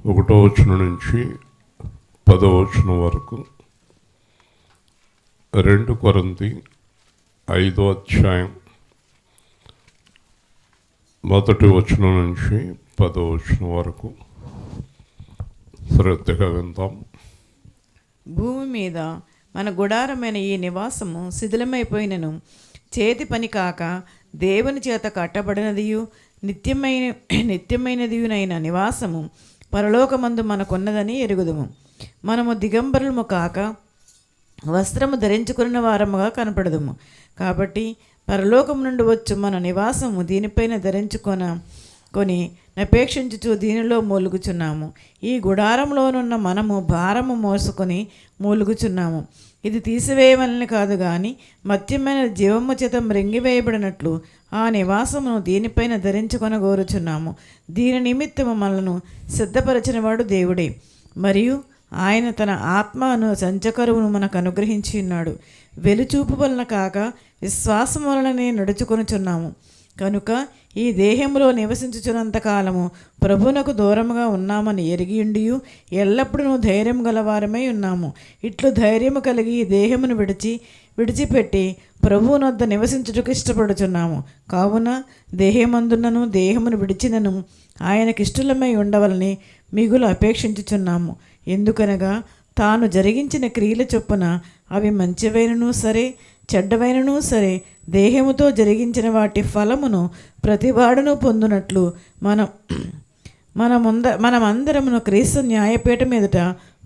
ఒకటో వచనం నుంచి 10వ వచనం వరకు, 2 కొరింథీ 5వ అధ్యాయం 1వ వచనం నుంచి 10వ వచనం వరకు శ్రద్ధగా విందాం. భూమి మీద మన గుడారమైన ఈ నివాసము శిథిలమైపోయినను చేతి పని కాక దేవుని చేత కట్టబడినదియు నిత్యమైనదియునైన నివాసము పరలోకమందు మనకున్నదని ఎరుగుదుము. మనము దిగంబరులము కాక వస్త్రము ధరించుకున్న వారముగా కనపడదుము. కాబట్టి పరలోకము నుండి వచ్చు మన నివాసము దీనిపైన ధరించుకొని నపేక్షించుచు దీనిలో మూలుగుచున్నాము. ఈ గుడారంలోనున్న మనము భారము మోసుకొని మూలుగుచున్నాము. ఇది తీసివేయవలని కాదు కానీ మత్యమైన జీవము చేత మృంగివేయబడినట్లు ఆ నివాసమును దీనిపైన ధరించుకొనగోరుచున్నాము. దీని నిమిత్తము మనలను సిద్ధపరచినవాడు దేవుడే, మరియు ఆయన తన ఆత్మను సంచకరువును మనకు అనుగ్రహించి ఉన్నాడు. వెలుచూపు వలన కాక విశ్వాసం వలననే నడుచుకొనుచున్నాము. కనుక ఈ దేహంలో నివసించుచున్నంత కాలము ప్రభువునకు దూరముగా ఉన్నామని ఎరిగియుండియు ఎల్లప్పుడూ ధైర్యం గలవారమై ఉన్నాము. ఇట్లు ధైర్యము కలిగి ఈ దేహమును విడిచిపెట్టి ప్రభువునొద్ద నివసించుటకు ఇష్టపడుచున్నాము. కావున దేహమందున్నను దేహమును విడిచినను ఆయనకిష్టులమై ఉండవలని మిగులు అపేక్షించుచున్నాము. ఎందుకనగా తాను జరిగించిన క్రియల చొప్పున అవి మంచివైనను సరే చెడ్డవైనను సరే దేహముతో జరిగించిన వాటి ఫలమును ప్రతివాడును పొందునట్లు మనమందరమును క్రీస్తు న్యాయపీఠం ఎదుట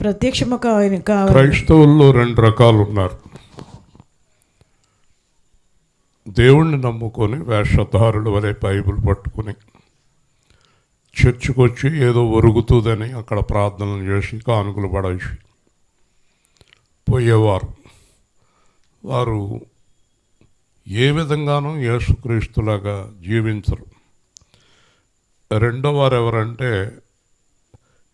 ప్రత్యక్షము కావాలి. క్రైస్తవుల్లో 2 రకాలు ఉన్నారు. దేవుణ్ణి నమ్ముకొని వేషధారుల వలె బైబిల్ పట్టుకుని చర్చికి వచ్చి ఏదో ఒరుగుతుందని అక్కడ ప్రార్థనలు చేసి కానుకలు పడేసి పోయేవారు. వారు ఏ విధంగానూ యేసుక్రీస్తులాగా జీవించరు. రెండో వారు ఎవరంటే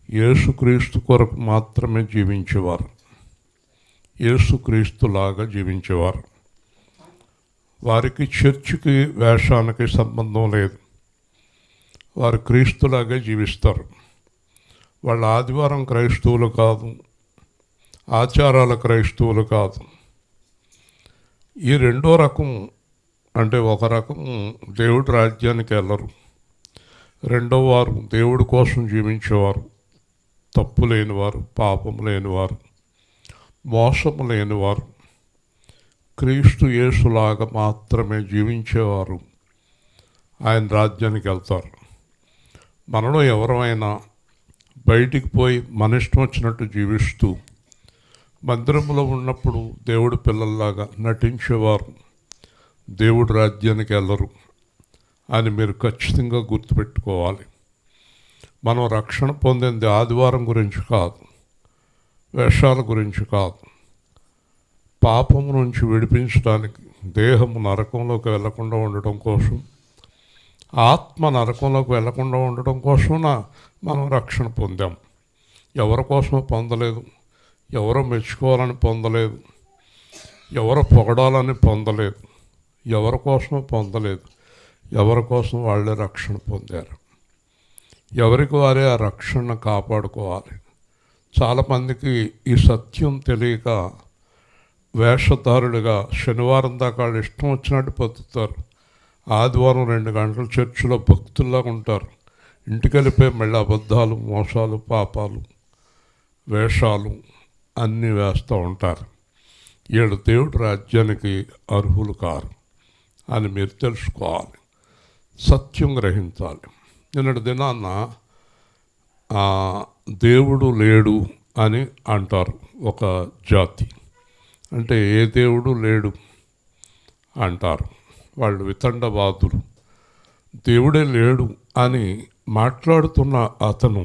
యేసుక్రీస్తు కొరకు మాత్రమే జీవించేవారు, యేసుక్రీస్తులాగా జీవించేవారు. వారికి చర్చికి వేషానికి సంబంధం లేదు, వారు క్రీస్తులాగే జీవిస్తారు. వాళ్ళ ఆదివారం క్రైస్తవులు కాదు, ఆచారాల క్రైస్తవులు కాదు. ఈ రెండో రకం అంటే ఒక రకం దేవుడి రాజ్యానికి వెళ్ళరు. రెండో వారు దేవుడి కోసం జీవించేవారు, తప్పు లేనివారు, పాపం లేనివారు, మోసము లేనివారు, క్రీస్తు యేసులాగా మాత్రమే జీవించేవారు ఆయన రాజ్యానికి వెళ్తారు. మనలో ఎవరైనా బయటికి పోయి మన ఇష్టం వచ్చినట్టు జీవిస్తూ మందిరంలో ఉన్నప్పుడు దేవుడి పిల్లల్లాగా నటించేవారు దేవుడి రాజ్యానికి వెళ్ళరు అని మీరు ఖచ్చితంగా గుర్తుపెట్టుకోవాలి. మనం రక్షణ పొందింది ఆదివారం గురించి కాదు, వేషాల గురించి కాదు. పాపం నుంచి విడిపించడానికి దేహము నరకంలోకి వెళ్లకుండా ఉండటం కోసం, ఆత్మ నరకంలోకి వెళ్లకుండా ఉండటం కోసం మనం రక్షణ పొందాం. ఎవరి కోసమో పొందలేదు, ఎవరో మెచ్చుకోవాలని పొందలేదు, ఎవరో పొగడాలని పొందలేదు, ఎవరి కోసమో పొందలేదు. ఎవరి కోసం వాళ్ళే రక్షణ పొందారు. ఎవరికి వారే ఆ రక్షణ కాపాడుకోవాలి. చాలామందికి ఈ సత్యం తెలియక వేషధారులుగా శనివారం దాకా వాళ్ళు ఇష్టం వచ్చినట్టు బతుకుతారు. ఆదివారం 2 గంటలు చర్చిలో భక్తుల్లాగా ఉంటారు. ఇంటికి వెళ్ళిపోయి మళ్ళీ అబద్ధాలు, మోసాలు, పాపాలు, వేషాలు అన్నీ వేస్తూ ఉంటారు. వీళ్ళు దేవుడి రాజ్యానికి అర్హులు కారు అని మీరు తెలుసుకోవాలి, సత్యం గ్రహించాలి. నిన్నటి దినాన్న దేవుడు లేడు అని అంటారు ఒక జాతి. అంటే ఏ దేవుడు లేడు అంటారు వాళ్ళు, వితండవాదులు. దేవుడే లేడు అని మాట్లాడుతున్న అతను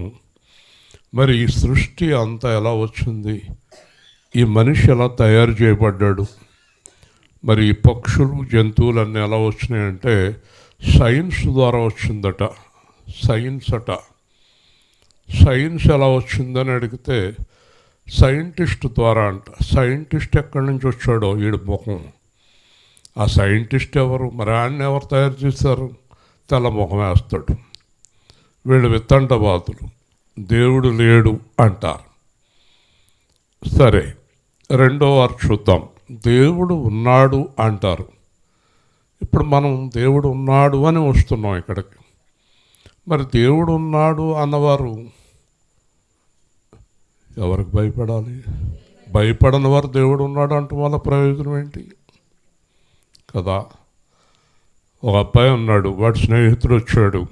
మరి ఈ సృష్టి అంతా ఎలా వచ్చింది, ఈ మనిషి ఎలా తయారు చేయబడ్డాడు, మరి ఈ పక్షులు జంతువులన్నీ ఎలా వచ్చినాయంటే సైన్స్ ద్వారా వచ్చిందట. సైన్స్ ఎలా వచ్చిందని అడిగితే సైంటిస్ట్ ద్వారా అంట. సైంటిస్ట్ ఎక్కడి నుంచి వచ్చాడో వీడి ముఖం. ఆ సైంటిస్ట్ ఎవరు, మరి ఆయన ఎవరు తయారు చేశారు? తెల్ల ముఖం వేస్తాడు. వీళ్ళు వితండవాదులు. దేవుడు లేడు అంటారు. సరే, రెండో వారు చూద్దాం. దేవుడు ఉన్నాడు అంటారు. ఇప్పుడు మనం దేవుడు ఉన్నాడు అని వస్తున్నాం ఇక్కడికి. మరి దేవుడు ఉన్నాడు అన్నవారు ఎవరికి భయపడాలి? భయపడని వారు దేవుడు ఉన్నాడు అంటూ వాళ్ళ ప్రయోజనం ఏంటి కదా? ఒక అబ్బాయి ఉన్నాడు, వాడి స్నేహితుడు వచ్చాడు,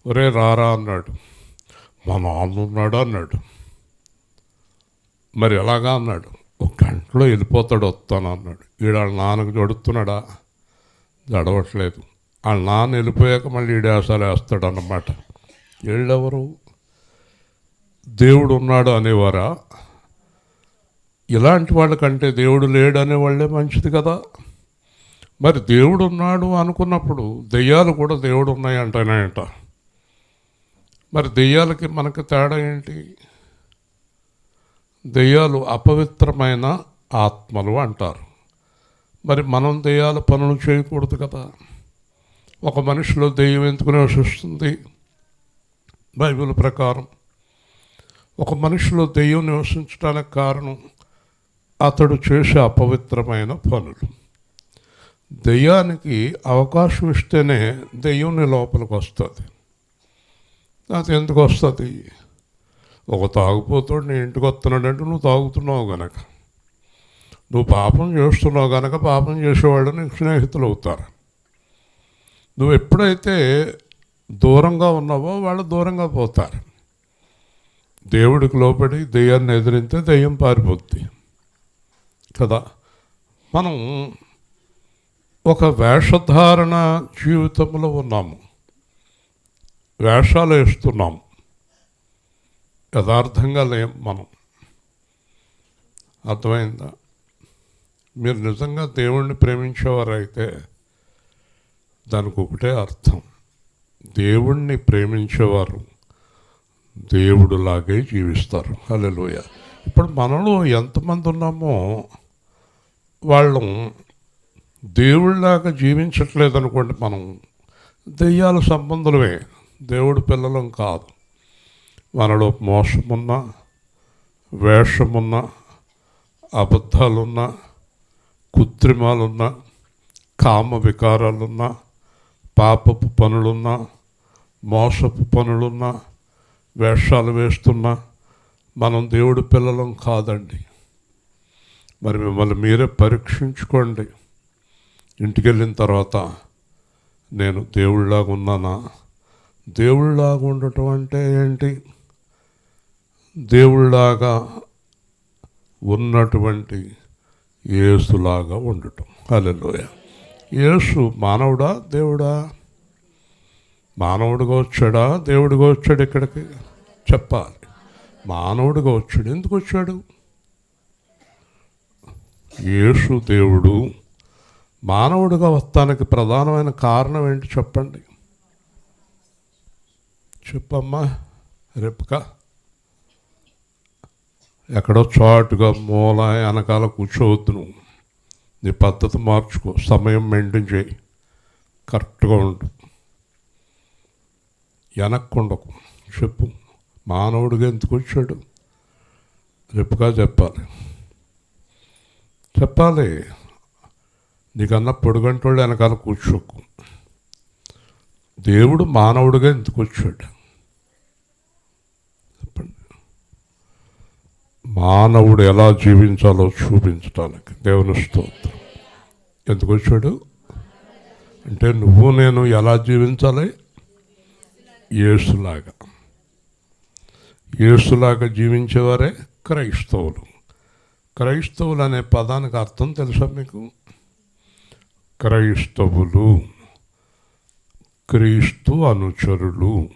ఒరే రారా అన్నాడు. మా నాన్న ఉన్నాడు అన్నాడు. మరి ఎలాగా అన్నాడు. ఒక గంటలో వెళ్ళిపోతాడు, వస్తాను అన్నాడు. వీడు వాళ్ళ నాన్నకు జడుతున్నాడా? జడవట్లేదు. వాళ్ళ నాన్న వెళ్ళిపోయాక మళ్ళీ ఈడేసాలు వేస్తాడు అన్నమాట. వీళ్ళెవరు? దేవుడు ఉన్నాడు అనేవారా? ఇలాంటి వాళ్ళకంటే దేవుడు లేడు అనేవాళ్ళే మంచిది కదా. మరి దేవుడు ఉన్నాడు అనుకున్నప్పుడు దెయ్యాలు కూడా దేవుడు ఉన్నాయి అంటానంట. మరి దెయ్యాలకి మనకి తేడా ఏంటి? దెయ్యాలు అపవిత్రమైన ఆత్మలు అంటారు. మరి మనం దెయ్యాల పనులు చేయకూడదు కదా. ఒక మనిషిలో దెయ్యం ఎందుకు నివసిస్తుంది? బైబిల్ ప్రకారం ఒక మనిషిలో దెయ్యం నివసించడానికి కారణం అతడు చేసే అపవిత్రమైన పనులు. దెయ్యానికి అవకాశం ఇస్తేనే దెయ్యం నీ లోపలికి వస్తుంది. అది ఎందుకు వస్తుంది? ఒక తాగుపోతాడు నీ ఇంటికి వస్తున్నాడంటే నువ్వు తాగుతున్నావు గనక, నువ్వు పాపం చేస్తున్నావు గనక పాపం చేసేవాళ్ళు నీకు స్నేహితులు అవుతారు. నువ్వు ఎప్పుడైతే దూరంగా ఉన్నావో వాళ్ళు దూరంగా పోతారు. దేవుడికి లోపడి దెయ్యాన్ని ఎదిరితే దెయ్యం పారిపోద్ది కదా. మనం ఒక వేషధారణ జీవితంలో ఉన్నాము, వేషాలు వేస్తున్నాము, యథార్థంగా లేం మనం. అర్థమైందా? మీరు నిజంగా దేవుణ్ణి ప్రేమించేవారైతే దానికి ఒకటే అర్థం, దేవుణ్ణి ప్రేమించేవారు దేవుడులాగే జీవిస్తారు. హల్లెలూయా. ఇప్పుడు మనలో ఎంతమంది ఉన్నామో వాళ్ళు దేవుడిలాగా జీవించట్లేదు అనుకోండి. మనం దెయ్యాల సంబంధులమే, దేవుడి పిల్లలం కాదు. మనలో మోసమున్నా, వేషమున్నా, అబద్ధాలున్నా, కృత్రిమాలున్నా, కామ వికారాలున్నా, పాపపు పనులున్నా, మోసపు పనులున్నా, వేషాలు వేస్తున్నా మనం దేవుడి పిల్లలం కాదండి. మరి మిమ్మల్ని మీరే పరీక్షించుకోండి. ఇంటికి వెళ్ళిన తర్వాత నేను దేవుళ్ళలాగా ఉన్నానా? దేవుళ్ళలాగా ఉండటం అంటే ఏంటి? దేవుళ్ళలాగా ఉన్నటువంటి యేసులాగా ఉండటం. హల్లెలూయా. యేసు మానవుడా దేవుడా? మానవుడిగా వచ్చాడా దేవుడిగా వచ్చాడు? ఇక్కడికి చెప్పాలి. మానవుడిగా వచ్చాడు. ఎందుకు వచ్చాడు? యేసు దేవుడు మానవుడిగా వస్తానికి ప్రధానమైన కారణం ఏంటి చెప్పండి? చెప్పమ్మా రేపుక. ఎక్కడో చాటుగా మూల వెనకాల కూర్చోవద్దు. నువ్వు నీ పద్ధతి మార్చుకో, సమయం మెయింటైన్ చేయి, కరెక్ట్గా ఉండు, వెనక్కుండకు. చెప్పు, మానవుడిగా ఎందుకు వచ్చాడు? రేపుగా చెప్పాలి. చెప్పాలి. నీకన్నా పొడుగంటోళ్ళు వెనకాల కూర్చోకు. దేవుడు మానవుడిగా ఎందుకు వచ్చాడు చెప్పండి. మానవుడు ఎలా జీవించాలో చూపించడానికి దేవుని స్తోత్రం. ఎందుకు వచ్చాడు అంటే నువ్వు నేను ఎలా జీవించాలి? యేసులాగా. యేసులాగా జీవించేవారే క్రైస్తవులు. క్రైస్తవులు అనే పదానికి అర్థం తెలుసా మీకు? క్రైస్తవులు, క్రీస్తు అనుచరులు,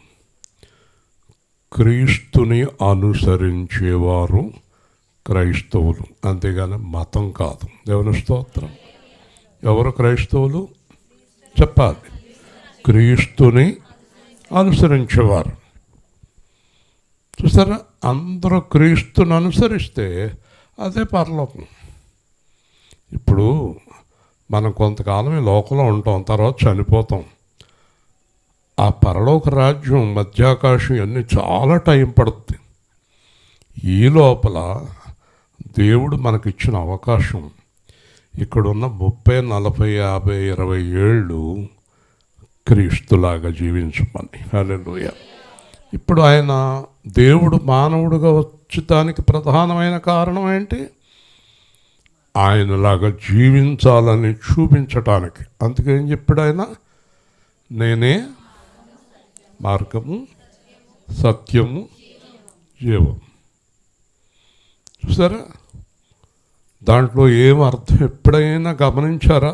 క్రీస్తుని అనుసరించేవారు క్రైస్తవులు. అంతేగాని మతం కాదు. దేవుని స్తోత్రం. ఎవరు క్రైస్తవులు చెప్పాలి? క్రీస్తుని అనుసరించేవారు. చూసారా, అందరూ క్రీస్తుని అనుసరిస్తే అదే పరలోకం. ఇప్పుడు మనం కొంతకాలం ఈ లోకంలో ఉంటాం, తర్వాత చనిపోతాం. ఆ పరలోక రాజ్యం, మధ్యాకాశం ఇవన్నీ చాలా టైం పడుతుంది. ఈ లోపల దేవుడు మనకిచ్చిన అవకాశం ఇక్కడున్న 30, 40, 50, 20 ఏళ్ళు క్రీస్తులాగా జీవించమని. హల్లెలూయా. ఇప్పుడు ఆయన దేవుడు మానవుడిగా వచ్చటానికి ప్రధానమైన కారణం ఏంటి? ఆయనలాగా జీవించాలని చూపించటానికి. అందుకేం చెప్పాడు ఆయన? నేనే మార్గము, సత్యము, జీవం. చూసారా? దాంట్లో ఏం అర్థం ఎప్పుడైనా గమనించారా?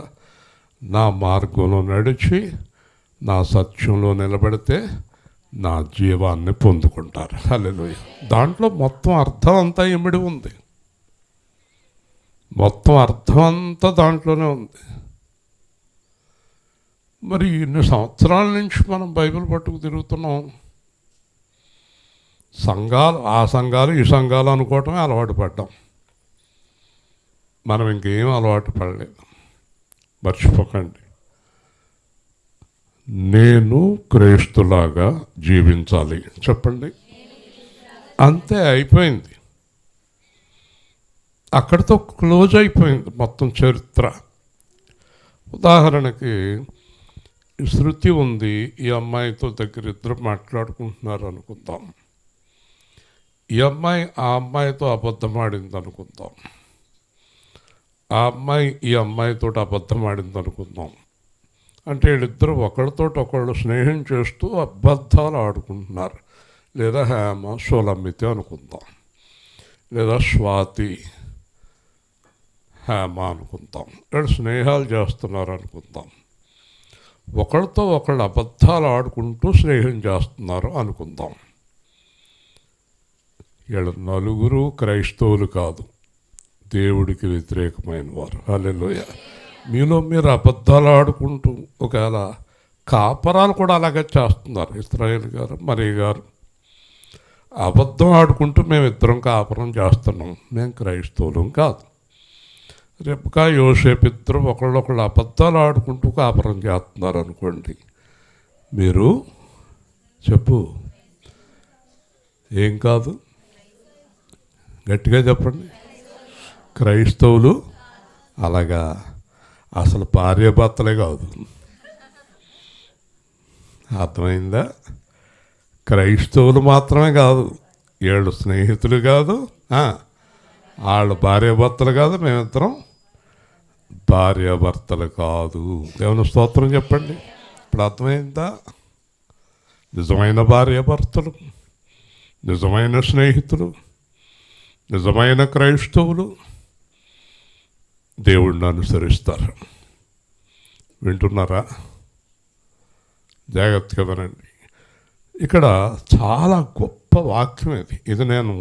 నా మార్గంలో నడిచి నా సత్యంలో నిలబడితే నా జీవాన్ని పొందుకుంటారు. హల్లెలూయా. దాంట్లో మొత్తం అర్థం అంతా ఇమిడి ఉంది. మొత్తం అర్థం అంతా దాంట్లోనే ఉంది. మరి ఇన్ని సంవత్సరాల నుంచి మనం బైబిల్ పట్టుకు తిరుగుతున్నాం. సంఘాలు, ఆ సంఘాలు ఈ సంఘాలు అనుకోవటమే అలవాటు పడ్డాం. మనం ఇంకేం అలవాటు పడలేదు. మర్చిపోకండి, నేను క్రీస్తులాగా జీవించాలి. చెప్పండి. అంతే, అయిపోయింది. అక్కడితో క్లోజ్ అయిపోయింది మొత్తం చరిత్ర. ఉదాహరణకి శృతి ఉంది, ఈ అమ్మాయితో దగ్గర ఇద్దరు మాట్లాడుకుంటున్నారు అనుకుందాం. ఈ అమ్మాయి ఆ అమ్మాయితో అబద్ధం ఆడింది అనుకుందాం. ఆ అమ్మాయి ఈ అమ్మాయితో అబద్ధం ఆడింది అనుకుందాం. అంటే వీళ్ళిద్దరూ ఒకళ్ళతో ఒకళ్ళు స్నేహం చేస్తూ అబద్ధాలు ఆడుకుంటున్నారు. లేదా హేమ, సోలమ్మితి అనుకుందాం, లేదా స్వాతి, హేమ అనుకుందాం. వీళ్ళు స్నేహాలు చేస్తున్నారు అనుకుందాం. ఒకళ్ళతో ఒకళ్ళు అబద్ధాలు ఆడుకుంటూ స్నేహం చేస్తున్నారు అనుకుందాం. వీళ్ళు నలుగురు క్రైస్తవులు కాదు, దేవుడికి వ్యతిరేకమైన వారు. హల్లెలూయా. మీలో మీరు అబద్ధాలు ఆడుకుంటూ, ఒకవేళ కాపరాలు కూడా అలాగే చేస్తున్నారు. ఇస్రాయేల్ గారు, మరి గారు అబద్ధం ఆడుకుంటూ మేమిద్దరం కాపురం చేస్తున్నాం, మేము క్రైస్తవులం కాదు. రెబ్కా, యోసేపు ఇద్దరు ఒకళ్ళొకళ్ళు అబద్ధాలు ఆడుకుంటూ కాపురం చేస్తున్నారు అనుకోండి. మీరు చెప్పు, ఏం కాదు? గట్టిగా చెప్పండి. క్రైస్తవులు. అలాగా అసలు భార్యాభర్తలే కాదు. అర్థమైందా? క్రైస్తవులు మాత్రమే కాదు, వీళ్ళు స్నేహితులు కాదు, వాళ్ళు భార్యాభర్తలు కాదు, మేమిద్దరం భార్యాభర్తలు కాదు. దేవుని స్తోత్రం చెప్పండి. ఇప్పుడు అర్థమైందా? నిజమైన భార్యాభర్తలు, నిజమైన స్నేహితులు, నిజమైన క్రైస్తవులు దేవుడిని అనుసరిస్తారు. వింటున్నారా? జాగ్రత్తగా వినండి. ఇక్కడ చాలా గొప్ప వాక్యం ఇది. ఇది నేను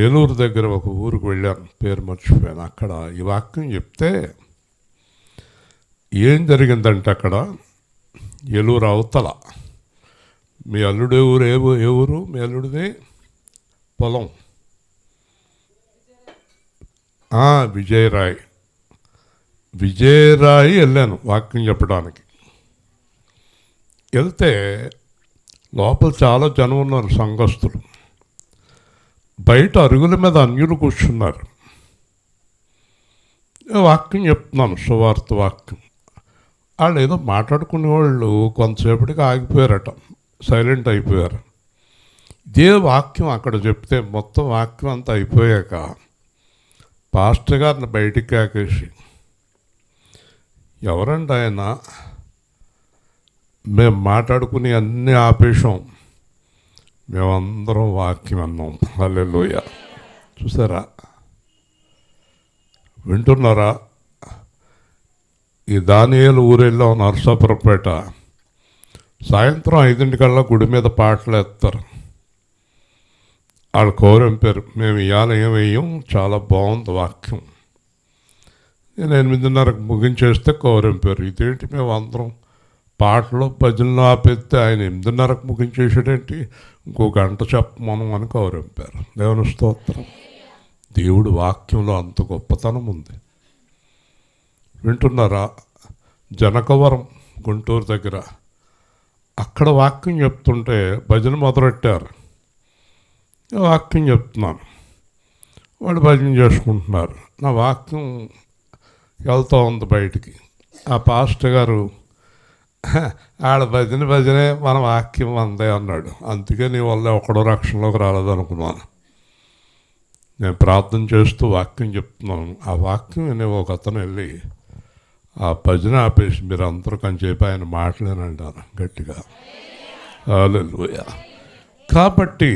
ఏలూరు దగ్గర ఒక ఊరికి వెళ్ళాను, పేరు మర్చిపోయాను. అక్కడ ఈ వాక్యం చెప్తే ఏం జరిగిందంటే, అక్కడ ఏలూరు అవతల, మీ అల్లుడు ఊరు ఏ ఊరు? మీ అల్లుడిది పొలం. విజయరాయ్ వెళ్ళాను వాక్యం చెప్పడానికి. వెళ్తే లోపల చాలా జనం ఉన్నారు, సంఘస్థులు. బయట అరుగుల మీద అన్యులు కూర్చున్నారు. వాక్యం చెప్తున్నాను, సువార్త వాక్యం. వాళ్ళు ఏదో మాట్లాడుకునే వాళ్ళు కొంతసేపటికి ఆగిపోయారట, సైలెంట్ అయిపోయారు. ఇదే వాక్యం అక్కడ చెప్తే మొత్తం వాక్యం అంతా అయిపోయాక పాస్టర్ గారిని బయటికి కాకేసి, ఎవరండి ఆయన, మేము మాట్లాడుకుని అన్నీ ఆపేసాం, మేమందరం వాక్యం అన్నాం. హల్లెలూయా. చూసారా? వింటున్నారా? ఈ దానియేలు ఊరెళ్ళాం, నరసాపురపేట. సాయంత్రం 5 గుడి మీద పాటలు వేస్తారు. వాళ్ళు కోరంపారు, మేము ఇవాళ ఏం వేయం, చాలా బాగుంది వాక్యం. నేను 8:30కు ముగించేస్తే కోరంపారు. ఇదేంటి, మేము అందరం పాటలు భజనలు ఆపేస్తే ఆయన 8:30కు ముగించేసాడేంటి, ఇంకో గంట చెప్పమనం అని కోరంపారు. దేవుని స్తోత్రం. దేవుడు వాక్యంలో అంత గొప్పతనం ఉంది. వింటున్నారా? జనకవరం గుంటూరు దగ్గర. అక్కడ వాక్యం చెప్తుంటే భజన మొదలెట్టారు. వాక్యం చెప్తున్నాను, వాళ్ళు భజన చేసుకుంటున్నారు. నా వాక్యం వెళ్తూ ఉంది బయటికి. ఆ పాస్టర్ గారు ఆడ భజనే మన వాక్యం అందే అన్నాడు. అందుకే నీ వల్ల ఒకడో రక్షణలోకి రాలేదనుకున్నాను. నేను ప్రార్థన చేస్తూ వాక్యం చెప్తున్నాను. ఆ వాక్యం వినే ఒక అతను వెళ్ళి ఆ భజన ఆపేసి మీరు అందరూ కొంచెంసేపు ఆయన మాటలేనంటారు గట్టిగా. హల్లెలూయా. కాబట్టి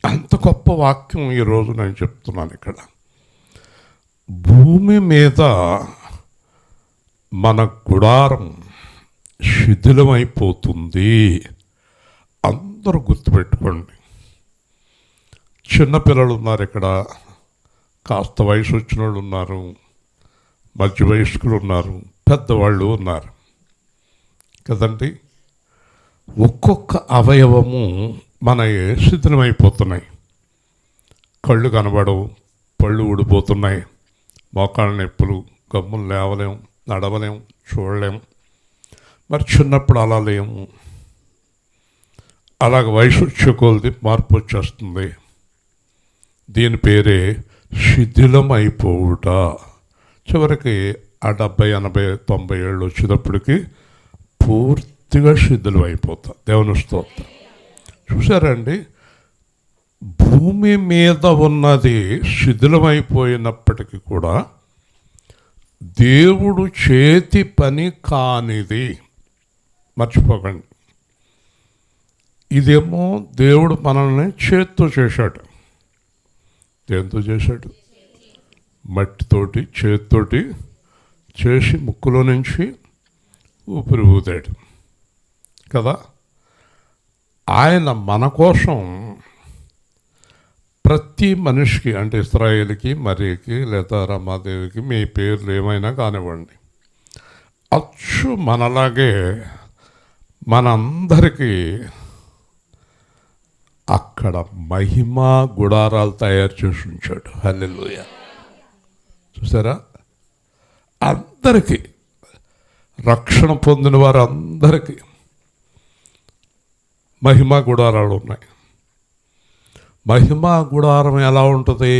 అంత గొప్ప వాక్యం ఈరోజు నేను చెప్తున్నాను. ఇక్కడ భూమి మీద మన గుడారం శిథిలమైపోతుంది. అందరూ గుర్తుపెట్టుకోండి. చిన్నపిల్లలు ఉన్నారు ఇక్కడ, కాస్త వయసు వచ్చిన వాళ్ళు ఉన్నారు, మధ్య వయస్కులు ఉన్నారు, పెద్దవాళ్ళు ఉన్నారు కదండి. ఒక్కొక్క అవయవము మన శిథిలమైపోతున్నాయి. కళ్ళు కనబడవు, పళ్ళు ఊడిపోతున్నాయి, మోకాళ్ళ నొప్పులు, గమ్ములు లేవలేం, నడవలేం, చూడలేం. మరి చిన్నప్పుడు అలా లేము. అలాగ వయసు వచ్చే కొలది మార్పు వచ్చేస్తుంది. దీని పేరే శిథిలం అయిపోవుట. చివరికి ఆ 70, 80, 90 ఏళ్ళు వచ్చేటప్పటికి పూర్తిగా శిథిలం అయిపోతా. దేవుని స్తోత్రం. చూసారండి, భూమి మీద ఉన్నది శిథిలమైపోయినప్పటికీ కూడా దేవుడు చేతి పని కానిది మర్చిపోకండి. ఇదేమో దేవుడు మనల్ని చేత్తో చేశాడు. దేంతో చేశాడు? మట్టితోటి, చేతితోటి చేసి ముక్కులో నుంచి ఊపిరి ఊదాడు కదా. ఆయన మన కోసం ప్రతి మనిషికి, అంటే ఇస్రాయేల్కి, మరియకి లేదా రమాదేవికి, మీ పేర్లు ఏమైనా కానివ్వండి, అచ్చు మనలాగే మనందరికీ అక్కడ మహిమా గుడారాలు తయారు చేసి ఉంచాడు. హల్లెలూయా. చూసారా, అందరికీ, రక్షణ పొందిన వారందరికీ మహిమా గుడారాలు ఉన్నాయి. మహిమా గుడారం ఎలా ఉంటుంది?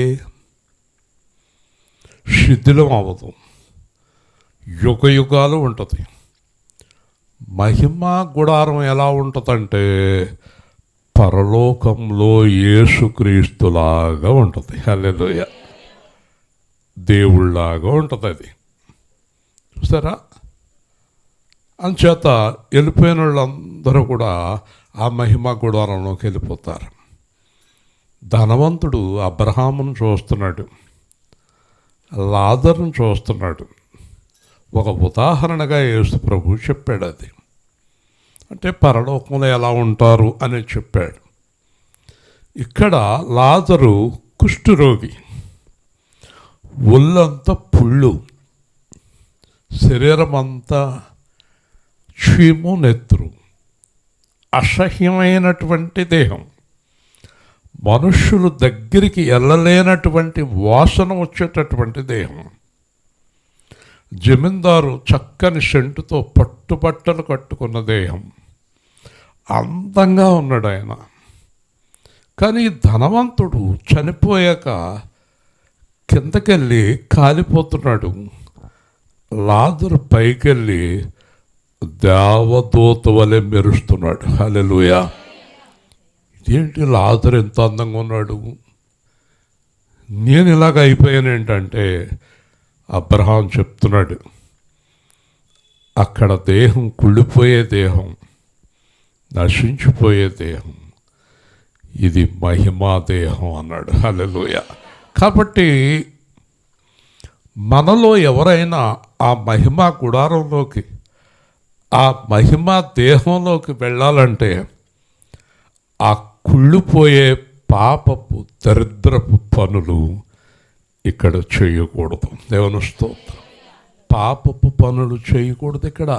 శిథిలం అవ్వదు, యుగ యుగాలు ఉంటుంది. మహిమా గుడారం ఎలా ఉంటుందంటే పరలోకంలో యేసుక్రీస్తులాగా ఉంటుంది. హల్లెలూయా. దేవుళ్ళలాగా ఉంటుంది అది. చూసారా, అంచేత వెళ్ళిపోయిన వాళ్ళందరూ కూడా ఆ మహిమా గుడారంలోకి వెళ్ళిపోతారు. ధనవంతుడు అబ్రహామును చూస్తున్నాడు, లాజరును చూస్తున్నాడు. ఒక ఉదాహరణగా యేసు ప్రభు చెప్పాడు. అది అంటే పరలోకంలో ఎలా ఉంటారు అని చెప్పాడు. ఇక్కడ లాజరు కుష్ఠరోగి, ఒళ్ళంతా పుళ్ళు, శరీరం అంతా చీము నెత్తురు, అసహ్యమైనటువంటి దేహం, మనుష్యులు దగ్గరికి వెళ్ళలేనటువంటి వాసన వచ్చేటటువంటి దేహం. జమీందారు చక్కని సెంటుతో పట్టుబట్టలు కట్టుకున్న దేహం. అందంగా ఉన్నాడు ఆయన. కానీ ధనవంతుడు చనిపోయాక కిందకెళ్ళి కాలిపోతున్నాడు. లాజరు పైకెళ్ళి దేవదూత వలె మెరుస్తున్నాడు. హల్లెలూయా. ఇదేంటి లాజరు ఎంత అందంగా ఉన్నాడు, నేను ఇలాగ అయిపోయాను ఏంటంటే, అబ్రహాం చెప్తున్నాడు, అక్కడ దేహం కుళ్ళిపోయే దేహం, నశించిపోయే దేహం, ఇది మహిమా దేహం అన్నాడు. హల్లెలూయా. కాబట్టి మనలో ఎవరైనా ఆ మహిమా గుడారంలోకి, ఆ మహిమా దేహంలోకి వెళ్ళాలంటే ఆ కుళ్ళిపోయే పాపపు దరిద్రపు పనులు ఇక్కడ చేయకూడదు. దేవుని స్తోత్రం. పాపపు పనులు చేయకూడదు. ఇక్కడ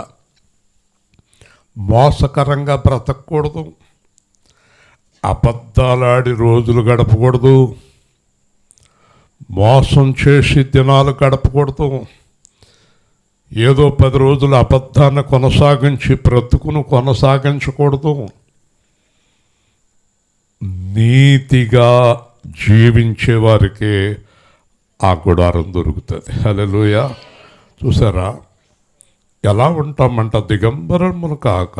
మోసకరంగా బ్రతకూడదు, అబద్ధాలాడి రోజులు గడపకూడదు, మోసం చేసి దినాలు గడపకూడదు. ఏదో 10 రోజులు అబద్ధాన్ని కొనసాగించి బ్రతుకును కొనసాగించకూడదు. నీతిగా జీవించే వారికే ఆ గుడారం దొరుకుతుంది. హల్లెలూయా. చూసారా ఎలా ఉంటామంట? దిగంబరములు కాక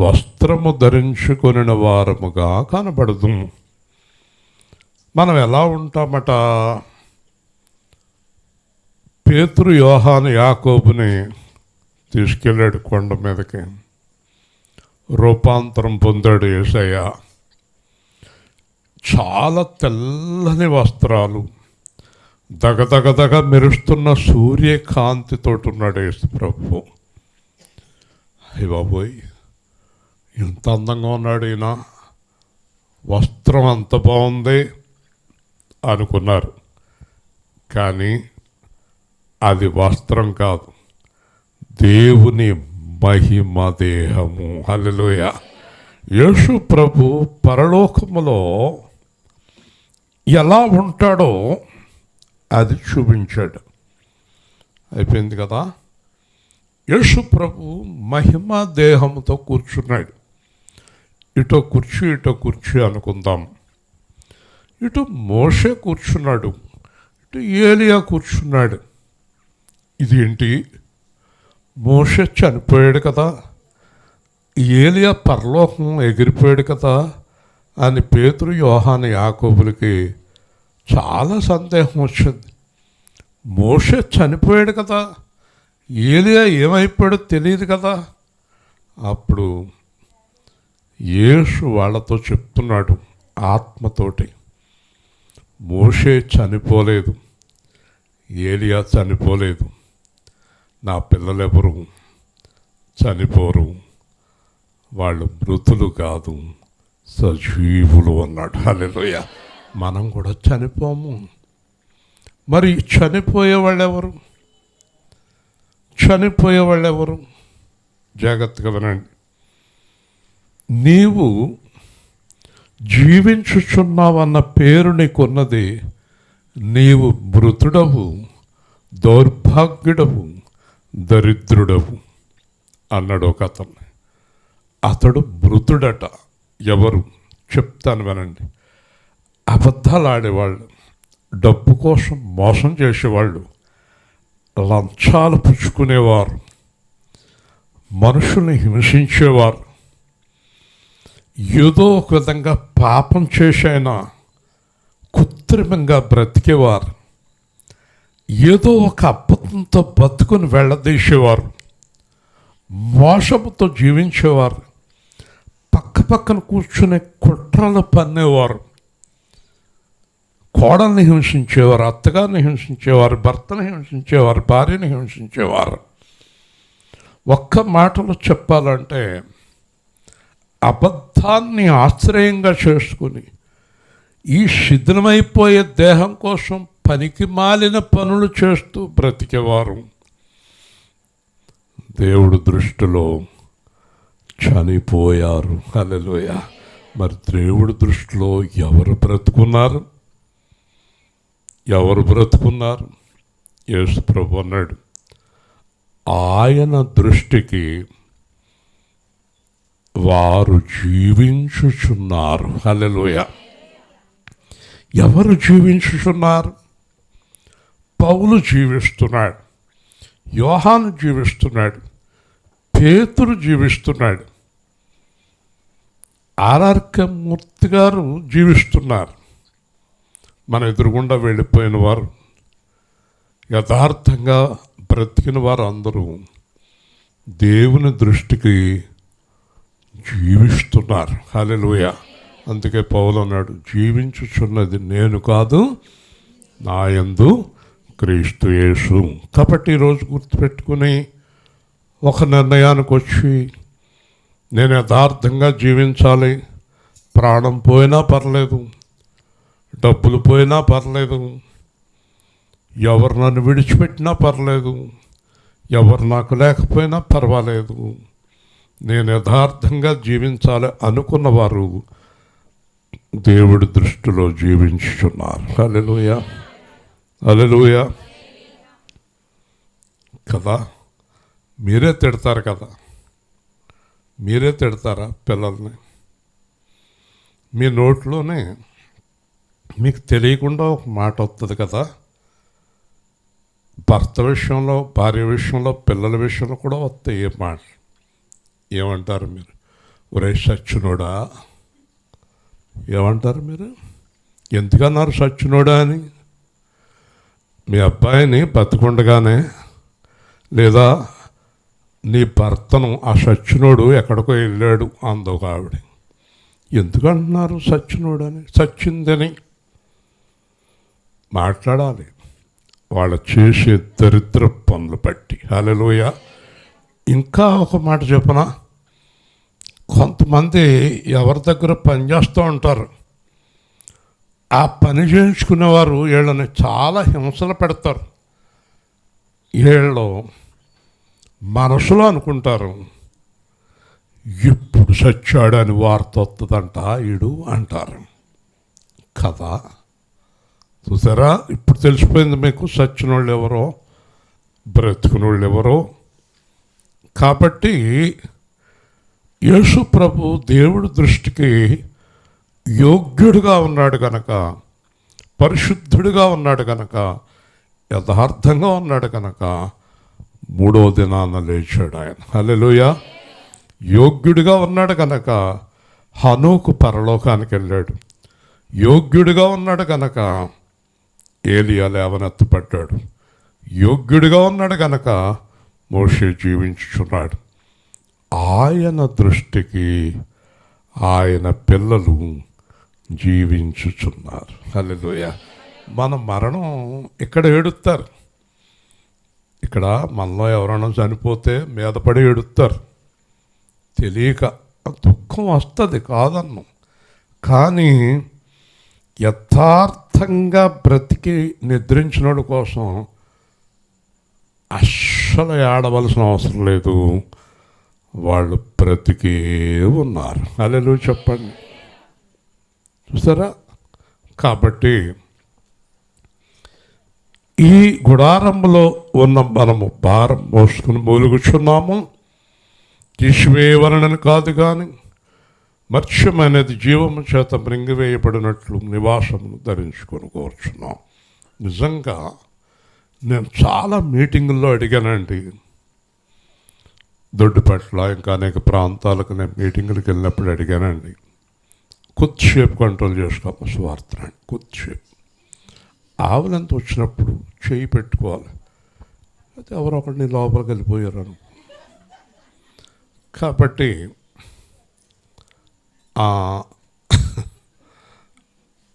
వస్త్రము ధరించుకొనిన వారముగా కనబడదు. మనం ఎలా ఉంటామట? పేతురు యోహాను యాకోబుని తీసుకెళ్ళాడు కొండ మీదకి. రూపాంతరం పొందాడు యేసయ్య. చాలా తెల్లని వస్త్రాలు, దగదగదగ మెరుస్తున్న సూర్యకాంతితోటి ఉన్నాడు యేసు ప్రభు. అయ్య బాబోయ్, ఇంత అందంగా ఉన్నాడు ఈయన, వస్త్రం అంత బాగుంది అనుకున్నారు. కానీ అది వస్త్రం కాదు, దేవుని మహిమ దేహము. హల్లెలూయా. యేసు ప్రభు పరలోకములో ఎలా ఉంటాడో అది చూపించాడు. అయిపోయింది కదా. యేసు ప్రభు మహిమ దేహంతో కూర్చున్నాడు. ఇటో కుర్చీ అనుకుందాం. ఇటు మోషే కూర్చున్నాడు, ఇటు ఏలియా కూర్చున్నాడు. ఇదేంటి? మోషే చనిపోయాడు కదా, ఏలియా పరలోకం ఎగిరిపోయాడు కదా అని పేతురు యోహాను యాకోబులకి చాలా సందేహం వచ్చింది. మోషే చనిపోయాడు కదా, ఏలియా ఏమైపోయాడో తెలియదు కదా. అప్పుడు యేసు వాళ్ళతో చెప్తున్నాడు ఆత్మతోటి, మోషే చనిపోలేదు, ఏలియా చనిపోలేదు, నా పిల్లలెవరు చనిపోరు, వాళ్ళు మృతులు కాదు సజీవులు అన్నాడు. హల్లెలూయా. మనం కూడా చనిపోము. మరి చనిపోయేవాళ్ళెవరు? జాగ్రత్తగా వినండి. నీవు జీవించుచున్నావన్న పేరు నీకున్నది, నీవు మృతుడవు, దౌర్భాగ్యుడవు, దరిద్రుడవు అన్నాడు ఒక అతను. అతడు మృతుడట. ఎవరు? చెప్తాను వినండి. అబద్ధాలు ఆడేవాళ్ళు, డబ్బు కోసం మోసం చేసేవాళ్ళు, లంచాలు పుచ్చుకునేవారు, మనుషుల్ని హింసించేవారు, ఏదో ఒక విధంగా పాపం చేసైనా కృత్రిమంగా బ్రతికేవారు, ఏదో ఒక అబద్ధంతో బతుకుని వెళ్ళదీసేవారు, మోసముతో జీవించేవారు, పక్కన కూర్చునే కుట్రలు పన్నేవారు, కోడల్ని హింసించేవారు, అత్తగారిని హింసించేవారు, భర్తను హింసించేవారు, భార్యని హింసించేవారు. ఒక్క మాటలో చెప్పాలంటే అబద్ధాన్ని ఆశ్రయంగా చేసుకుని ఈ శిథిలమైపోయే దేహం కోసం పనికి మాలిన పనులు చేస్తూ బ్రతికేవారు దేవుడి దృష్టిలో చనిపోయారు. హల్లెలూయా. మరి దేవుడి దృష్టిలో ఎవరు బ్రతుకున్నారు? యేసు ప్రభు అన్నాడు, ఆయన దృష్టికి వారు జీవించుచున్నారు. హల్లెలూయా. ఎవరు జీవించుచున్నారు? పౌలు జీవిస్తున్నాడు, యోహాను జీవిస్తున్నాడు, పేతురు జీవిస్తున్నాడు, ఆర్ఆర్కే మూర్తి గారు జీవిస్తున్నారు. మన ఎదురుగుండా వెళ్ళిపోయిన వారు, యథార్థంగా బ్రతికిన వారు అందరూ దేవుని దృష్టికి జీవిస్తున్నారు. హల్లెలూయా. అందుకే పౌలు అన్నాడు, జీవించుచున్నది నేను కాదు, నా యందు క్రీస్తు యేసు. కాబట్టి ఈరోజు గుర్తుపెట్టుకుని ఒక నిర్ణయానికి వచ్చి, నేను యథార్థంగా జీవించాలి, ప్రాణం పోయినా పర్లేదు, డబ్బులు పోయినా పర్లేదు, ఎవరు నన్ను విడిచిపెట్టినా పర్లేదు, ఎవరు నాకు లేకపోయినా పర్వాలేదు, నేను యథార్థంగా జీవించాలి అనుకున్నవారు దేవుడి దృష్టిలో జీవించుచున్నారు. హల్లెలూయా. హల్లెలూయా. కదా, మీరే తిడతారు కదా, మీరే తిడతారా పిల్లల్ని? మీ నోట్లోనే మీకు తెలియకుండా ఒక మాట వస్తుంది కదా, భర్త విషయంలో, భార్య విషయంలో, పిల్లల విషయంలో కూడా వస్తాయి ఏ మాట. ఏమంటారు మీరు? ఒరే సచ్చినోడా, ఏమంటారు మీరు? ఎందుకన్నారు సచ్చినోడా అని? మీ అబ్బాయిని బతికుండగానే, లేదా నీ భర్తను ఆ సచ్చినోడు ఎక్కడికో వెళ్ళాడు అందొక ఆవిడ, ఎందుకంటున్నారు సచ్చినోడు అని? సచ్చిందని మాట్లాడాలి వాళ్ళ చేసే దరిద్ర పనులు బట్టి. హల్లెలూయా. ఇంకా ఒక మాట చెప్పనా, కొంతమంది ఎవరి దగ్గర పని చేస్తూ ఉంటారు, ఆ పని చేయించుకునేవారు వీళ్ళని చాలా హింసలు పెడతారు. వీళ్ళు మనసులో అనుకుంటారు, ఇప్పుడు చచ్చాడు అని వార్త వస్తుందంట ఈడు అంటారు కదా. చూసారా, ఇప్పుడు తెలిసిపోయింది మీకు చచ్చిన వాళ్ళు ఎవరో, బ్రతికిన వాళ్ళు ఎవరో. కాబట్టి యేసు ప్రభు దేవుడి దృష్టికి యోగ్యుడిగా ఉన్నాడు కనుక, పరిశుద్ధుడిగా ఉన్నాడు కనుక, యథార్థంగా ఉన్నాడు కనుక మూడో దినాన లేచాడు ఆయన. హల్లెలూయా. యోగ్యుడిగా ఉన్నాడు కనుక హనోకు పరలోకానికి వెళ్ళాడు. యోగ్యుడిగా ఉన్నాడు కనుక ఏలియా లేవనెత్తపడ్డాడు. యోగ్యుడిగా ఉన్నాడు కనుక మోషే జీవించుచున్నాడు. ఆయన దృష్టికి ఆయన పిల్లలు జీవించుచున్నారు. హల్లెలూయా. మన మరణం ఇక్కడ ఏడుస్తారు. ఇక్కడ మనలో ఎవరైనా చనిపోతే మీద పడి ఏడుస్తారు. తెలియక దుఃఖం వస్తుంది కాదన్ను, కానీ యథార్థంగా బ్రతికి నిద్రించినోడు కోసం అస్సలు ఏడవలసిన అవసరం లేదు. వాళ్ళు బ్రతికే ఉన్నారు. హల్లెలూయా చెప్పండి. చూసారా? కాబట్టి ఈ గుడారంలో ఉన్న మనము భారం మోసుకుని మూలుగుచున్నాము. తీసివేయవలనని కాదు కానీ మత్స్యం అనేది జీవము చేత మృంగివేయబడినట్లు నివాసమును ధరించుకొని కోరుచున్నాం. నిజంగా నేను చాలా మీటింగుల్లో అడిగానండి. దొడ్డుపట్ల ఇంకా అనేక ప్రాంతాలకు నేను మీటింగులకు వెళ్ళినప్పుడు అడిగానండి, కొద్దిసేపు కంట్రోల్ చేసుకోవాలి స్వార్థని, కొద్దిసేపు ఆవులంత వచ్చినప్పుడు చేయి పెట్టుకోవాలి. అయితే ఎవరో ఒకరిని లోపలికి వెళ్ళిపోయారు. కాబట్టి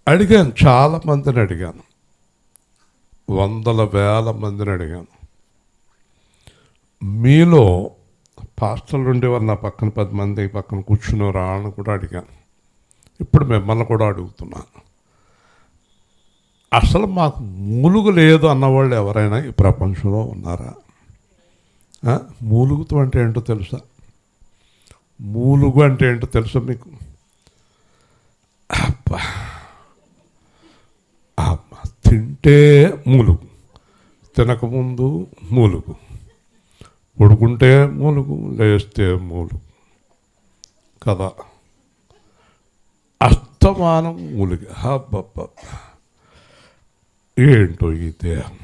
అడిగాను, చాలామందిని అడిగాను, వందల వేల మందిని అడిగాను. మీలో పాస్టర్లు ఉండేవారు నా పక్కన 10 మంది పక్కన కూర్చునేవారు, వాళ్ళని కూడా అడిగాను. ఇప్పుడు మిమ్మల్ని కూడా అడుగుతున్నాను, అసలు మాకు మూలుగు లేదు అన్నవాళ్ళు ఎవరైనా ఈ ప్రపంచంలో ఉన్నారా? మూలుగుతో అంటే ఏంటో తెలుసా? మూలుగు అంటే ఏంటో తెలుసా మీకు? అబ్బా, తింటే మూలుగు, తినకముందు మూలుగు, పడుకుంటే మూలుగు, లేస్తే మూలుగు కదా, అస్తమానం మూలుగు. అబ్బబ్బా, ఏంటో ఈ దేహం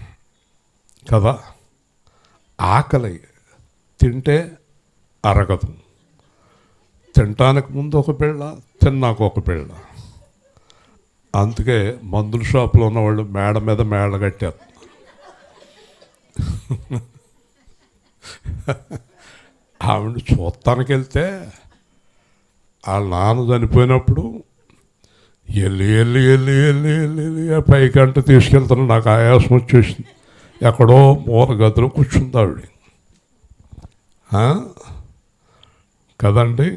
కదా. ఆకలి తింటే అరగదు, తినటానికి ముందు ఒక బిళ్ళ, తిన్నాక ఒక బిళ్ళ. అందుకే మందుల షాపులో ఉన్నవాళ్ళు మేడ మీద మేడ కట్టారు. ఆవిడ చూస్తానికి వెళ్తే వాళ్ళ నాన్న చనిపోయినప్పుడు వెళ్ళి వెళ్ళి వెళ్ళి వెళ్ళి వెళ్ళి వెళ్ళి పైకంట తీసుకెళ్తాను. నాకు ఆయాసం వచ్చేసింది. ఎక్కడో మూల గదిలో కూర్చుంది ఆవిడ కదండి.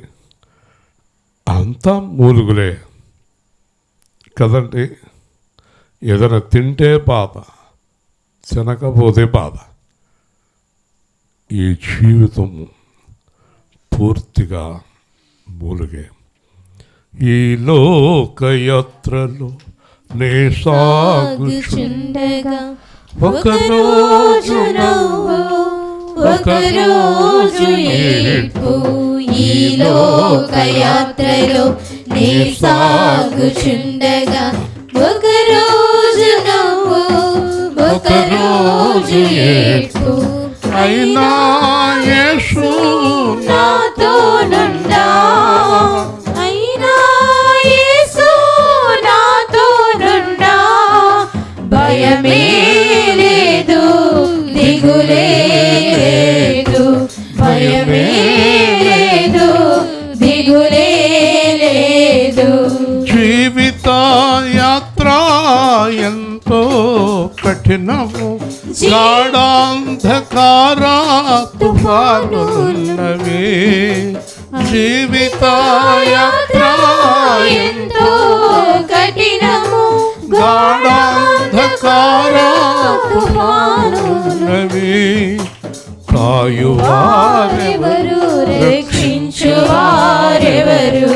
అంతా మూలుగులే కదండి. ఏదైనా తింటే బాధ, తినకపోతే బాధ. ఈ జీవితం పూర్తిగా మూలుగే. ఈ లోకయాత్రలో నే సాగుచుండగా ఒక రోజు నవ్వు ఒకరోజు ఏడ్పు ఈ లోకయాత్రలో నీ సాగుచుండగా, ఒకరోజు నవ్వు ఒకరోజు ఏడ్పు, అయినా యేసు నాతోనుండా, అయినా యేసు నాతోనుండా, భయమే లేదు దిగులే లేదు, భయమే లేదు దిగులే లేదు. జీవిత యాత్ర ఎంతో కఠినము, గాఢాంధకార తుఫానున్నవి. జీవిత యాత్ర ఎంతో కఠినము, గాఢాంధకార తుఫానున్నవి. కాయువారెవరు, రక్షించువారెవరు,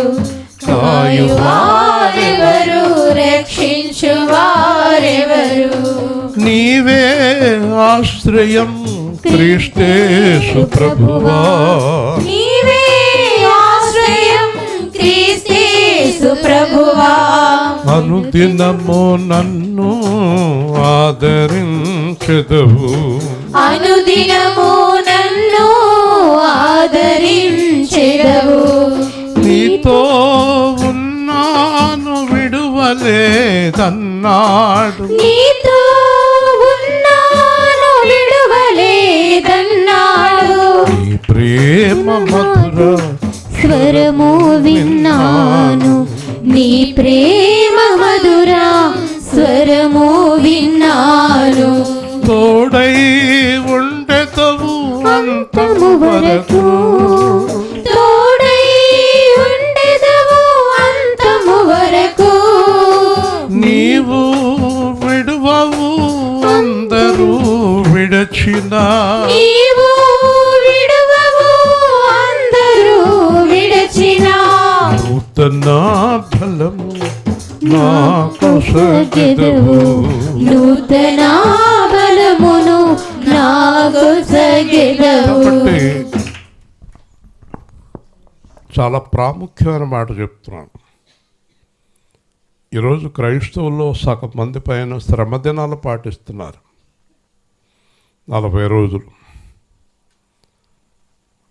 కాయువారెవరు, రక్షించువారెవరు. నీవే ఆశ్రయం క్రీస్తేసు ప్రభువా, నీవే ఆశ్రయం క్రీస్తేసు ప్రభువా. అనుదినము నన్ను ఆదరించెదవు, అనుదినము నన్ను ఆదరించెదవు. నీతో ఉన్నాను విడువలేదన్నాడు, నీతో ఉన్నాను విడువలేదన్నాడు. నీ ప్రేమ మధుర స్వరము విన్నాను, నీ ప్రేమ మధుర స్వరము విన్నాను. తోడై ఉండెదవు అంతము వరకు, తోడై ఉండెదవు అంతము వరకు. నీవు విడువవు అందరూ విడచిన, నీవు విడువవు అందరూ విడచిన. నూతన బలము నాకొసగెదవు, నూతన బలమును నాకొసగెదవు. కాబట్టి చాలా ప్రాముఖ్యమైన మాట చెప్తున్నాను. ఈరోజు క్రైస్తవుల్లో సగం మంది పైన శ్రమ దినాలు పాటిస్తున్నారు. 40 రోజులు,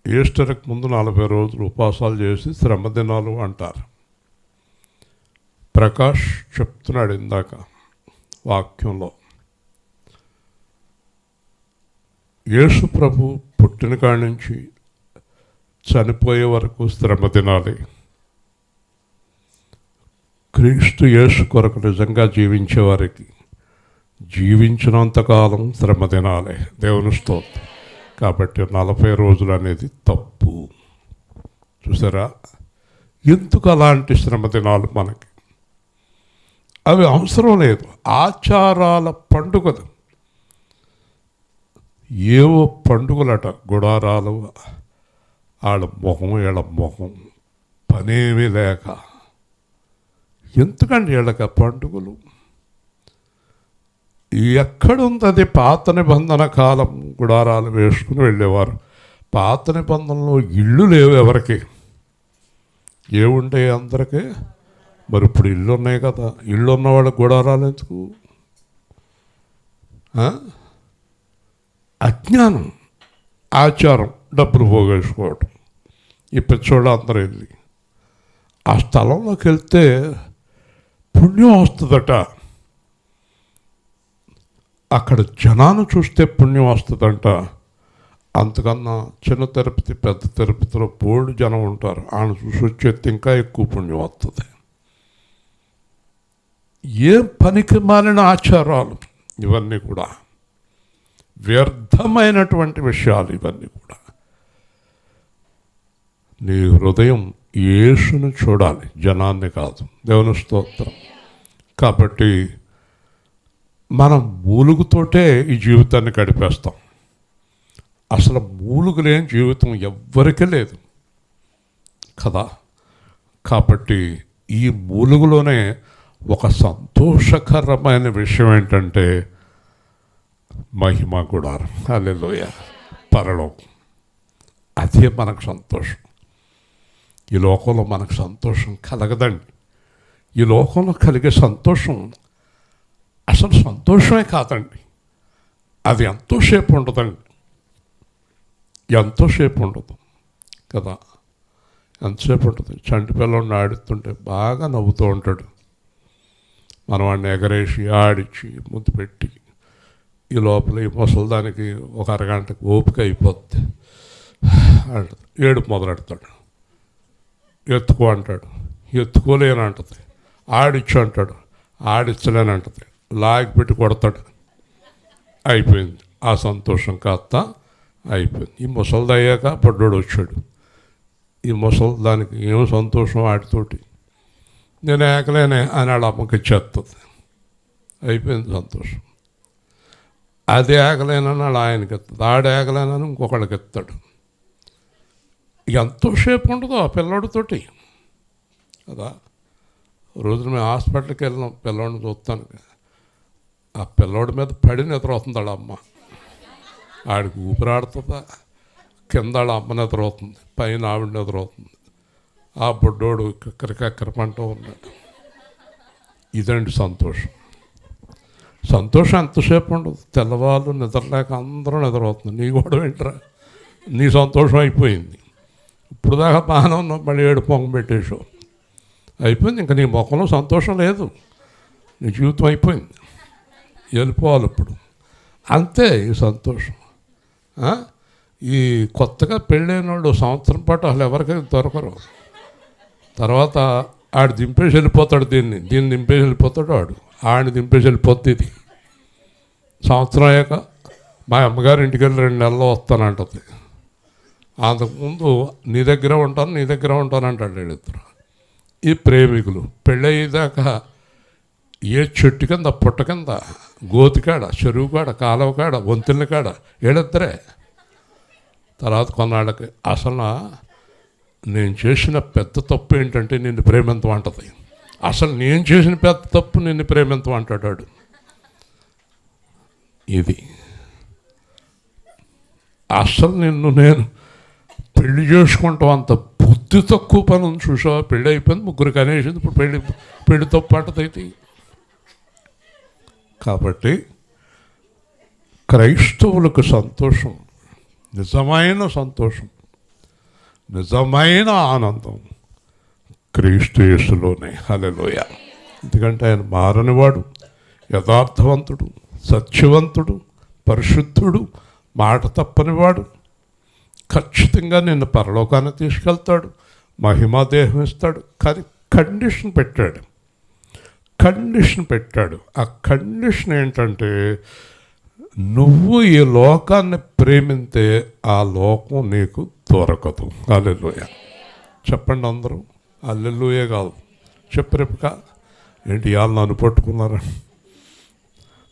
ఈస్టర్కి ముందు 40 రోజులు ఉపవాసాలు చేసి శ్రమ దినాలు అంటారు. ప్రకాష్ చెప్తున్నాడు ఇందాక వాక్యంలో, యేసు ప్రభు పుట్టిన కాడి నుంచి చనిపోయే వరకు శ్రమ దినాలే. క్రీస్తు యేసు కొరకు నిజంగా జీవించే వారికి జీవించినంతకాలం శ్రమ దినాలే. దేవుని స్తోత్రం. కాబట్టి 40 రోజులు అనేది తప్పు. చూసారా, ఎందుకు అలాంటి శ్రమ దినాలు మనకి? అవి అవసరం లేదు. ఆచారాల పండుగలు, ఏవో పండుగలట, గుడారాలు, వాళ్ళ మొహం వీళ్ళ మొహం, పనేమీ లేక. ఎందుకండి వీళ్ళకి పండుగలు? ఎక్కడుంది అది? పాత నిబంధన కాలం గుడారాలు వేసుకుని వెళ్ళేవారు. పాత నిబంధనలో ఇళ్ళు లేవు ఎవరికి, ఏముంటాయి అందరికీ. మరి ఇప్పుడు ఇల్లు ఉన్నాయి కదా, ఇళ్ళు ఉన్నవాళ్ళకి గుడారాలు ఎందుకు? అజ్ఞానం, ఆచారం, డబ్బులు పోగేసుకోవటం. ఈ పిచ్చోళ్ళు అందరూ వెళ్ళి ఆ స్థలంలోకి వెళ్తే పుణ్యం వస్తుందట. అక్కడ జనాన్ని చూస్తే పుణ్యం వస్తుందంట. అంతకన్నా చిన్న తిరుపతి, పెద్ద తిరుపతిలో బోల్డ్ జనం ఉంటారు. ఆయన చూసి వచ్చేది ఇంకా ఎక్కువ పుణ్యం వస్తుంది. ఏం పనికి మాలిన ఆచారాలు ఇవన్నీ కూడా, వ్యర్థమైనటువంటి విషయాలు ఇవన్నీ కూడా. నీ హృదయం యేసును చూడాలి, జనాన్ని కాదు. దేవుని స్తోత్రం. కాబట్టి మనం మూలుగుతోటే ఈ జీవితాన్ని గడిపేస్తాం. అసలు మూలుగు లేని జీవితం ఎవ్వరికీ లేదు కదా. కాబట్టి ఈ మూలుగులోనే ఒక సంతోషకరమైన విషయం ఏంటంటే మహిమ గుడారం. హల్లెలూయా. పరలోకం. అదే మనకు సంతోషం. ఈ లోకంలో మనకు సంతోషం కలగదండి. ఈ లోకంలో కలిగే సంతోషం అసలు సంతోషమే కాదండి. అది ఎంతోసేపు ఉండదండి, ఎంతోసేపు ఉండదు కదా. ఎంతసేపు ఉంటుంది? చంటి పిల్లల్ని ఆడుతుంటే బాగా నవ్వుతూ ఉంటాడు. మనం వాడిని ఎగరేసి ఆడిచ్చి ముద్దు పెట్టి ఈ లోపల ఈ ముసలిదానికి ఒక అరగంటకి ఓపిక అయిపోద్ది. ఏడుపు మొదలెడతాడు. ఎత్తుకో అంటాడు, ఎత్తుకోలేనంటది. ఆడిచ్చు అంటాడు, ఆడించలేనంటది. లాగి పెట్టి కొడతాడు. అయిపోయింది. ఆ సంతోషం కాస్త అయిపోయింది. ఈ ముసలిది అయ్యాక పడ్డోడు వచ్చాడు. ఈ ముసలి దానికి ఏం సంతోషం వాటితోటి. నేను ఏకలేనే అని వాళ్ళ అమ్మకి ఇచ్చేస్తుంది. అయిపోయింది సంతోషం. అది ఏకలేనని వాళ్ళ ఆయనకి ఎత్తుంది, ఆడ ఏకలేనని ఇంకొకళ్ళకి ఎత్తాడు. ఎంతోసేపు ఉండదు ఆ పిల్లోడితోటి కదా. రోజున మేము హాస్పిటల్కి వెళ్ళినాం పిల్లోడిని చూస్తాను. ఆ పిల్లోడి మీద పడి నిద్రవుతుంది వాళ్ళ అమ్మ. ఆడికి ఊపిరాడుతుందా, కింద వాళ్ళ అమ్మ నిద్రవుతుంది, పైన ఆవిడ నిద్రవుతుంది. ఆ బుడ్డోడు కక్కరికక్కరమంటూ ఉన్నాడు. ఇదండి సంతోషం. సంతోషం ఎంతసేపు ఉండదు. తెల్లవాళ్ళు నిద్రలేక అందరూ నిద్రవుతుంది. నీ కూడా ఏంట్రా, నీ సంతోషం అయిపోయింది. ఇప్పుడు దాకా బాగానే ఉన్నావు, మళ్ళీ ఏడు పొంగ పెట్టేసావు. అయిపోయింది. ఇంకా నీ ముఖంలో సంతోషం లేదు. నీ జీవితం అయిపోయింది. వెళ్ళిపోవాలి ఇప్పుడు. అంతే ఈ సంతోషం. ఈ కొత్తగా పెళ్ళైన వాళ్ళు సంవత్సరం పాటు అసలు ఎవరికైనా దొరకరు. తర్వాత ఆడు దింపేసి వెళ్ళిపోతాడు. దీన్ని దింపేసి వెళ్ళిపోతాడు. ఆడిని దింపేసి వెళ్ళిపోద్ది. ఇది సంవత్సరం అయ్యాక మా అమ్మగారి ఇంటికి వెళ్ళి 2 నెలల్లో వస్తానంటది. అంతకుముందు నీ దగ్గర ఉంటాను అంటాడు వీళ్ళిద్దరు. ఈ ప్రేమికులు పెళ్ళయ్యేదాకా ఏ చెట్టు కింద, పుట్ట కింద, గోతికాడ, చెరువు కాడ, కాలువ కాడ, వంతెన కాడ వీళ్ళిద్దరే. తర్వాత కొన్నాళ్ళకి అసలు నేను చేసిన పెద్ద తప్పు ఏంటంటే నిన్ను ప్రేమింతం అంటది. అసలు నేను చేసిన పెద్ద తప్పు నిన్ను ప్రేమింతం అంటాడు. ఇది అసలు నేను పెళ్లి చేసుకుంటాం అంత బుద్ధి తక్కువ పని ఉంది చూసావా. పెళ్ళి అయిపోయింది, 3 కనేసింది. ఇప్పుడు పెళ్లి తప్పు అంటదైతే. కాబట్టి క్రైస్తవులకు సంతోషం, నిజమైన సంతోషం, నిజమైన ఆనందం క్రీస్తు యేసులోనే. హల్లెలూయా. ఎందుకంటే ఆయన మారనివాడు, యథార్థవంతుడు, సత్యవంతుడు, పరిశుద్ధుడు, మాట తప్పనివాడు. ఖచ్చితంగా నిన్ను పరలోకాన్ని తీసుకెళ్తాడు, మహిమా దేహం ఇస్తాడు. కానీ కండిషన్ పెట్టాడు. ఆ కండిషన్ ఏంటంటే నువ్వు ఈ లోకాన్ని ప్రేమింతే ఆ లోకం నీకు దొరకదు. హల్లెలూయా. చెప్పండి అందరూ. హల్లెలూయా కాదు చెప్పరేపుక. ఏంటి వాళ్ళు నన్ను పట్టుకున్నారా?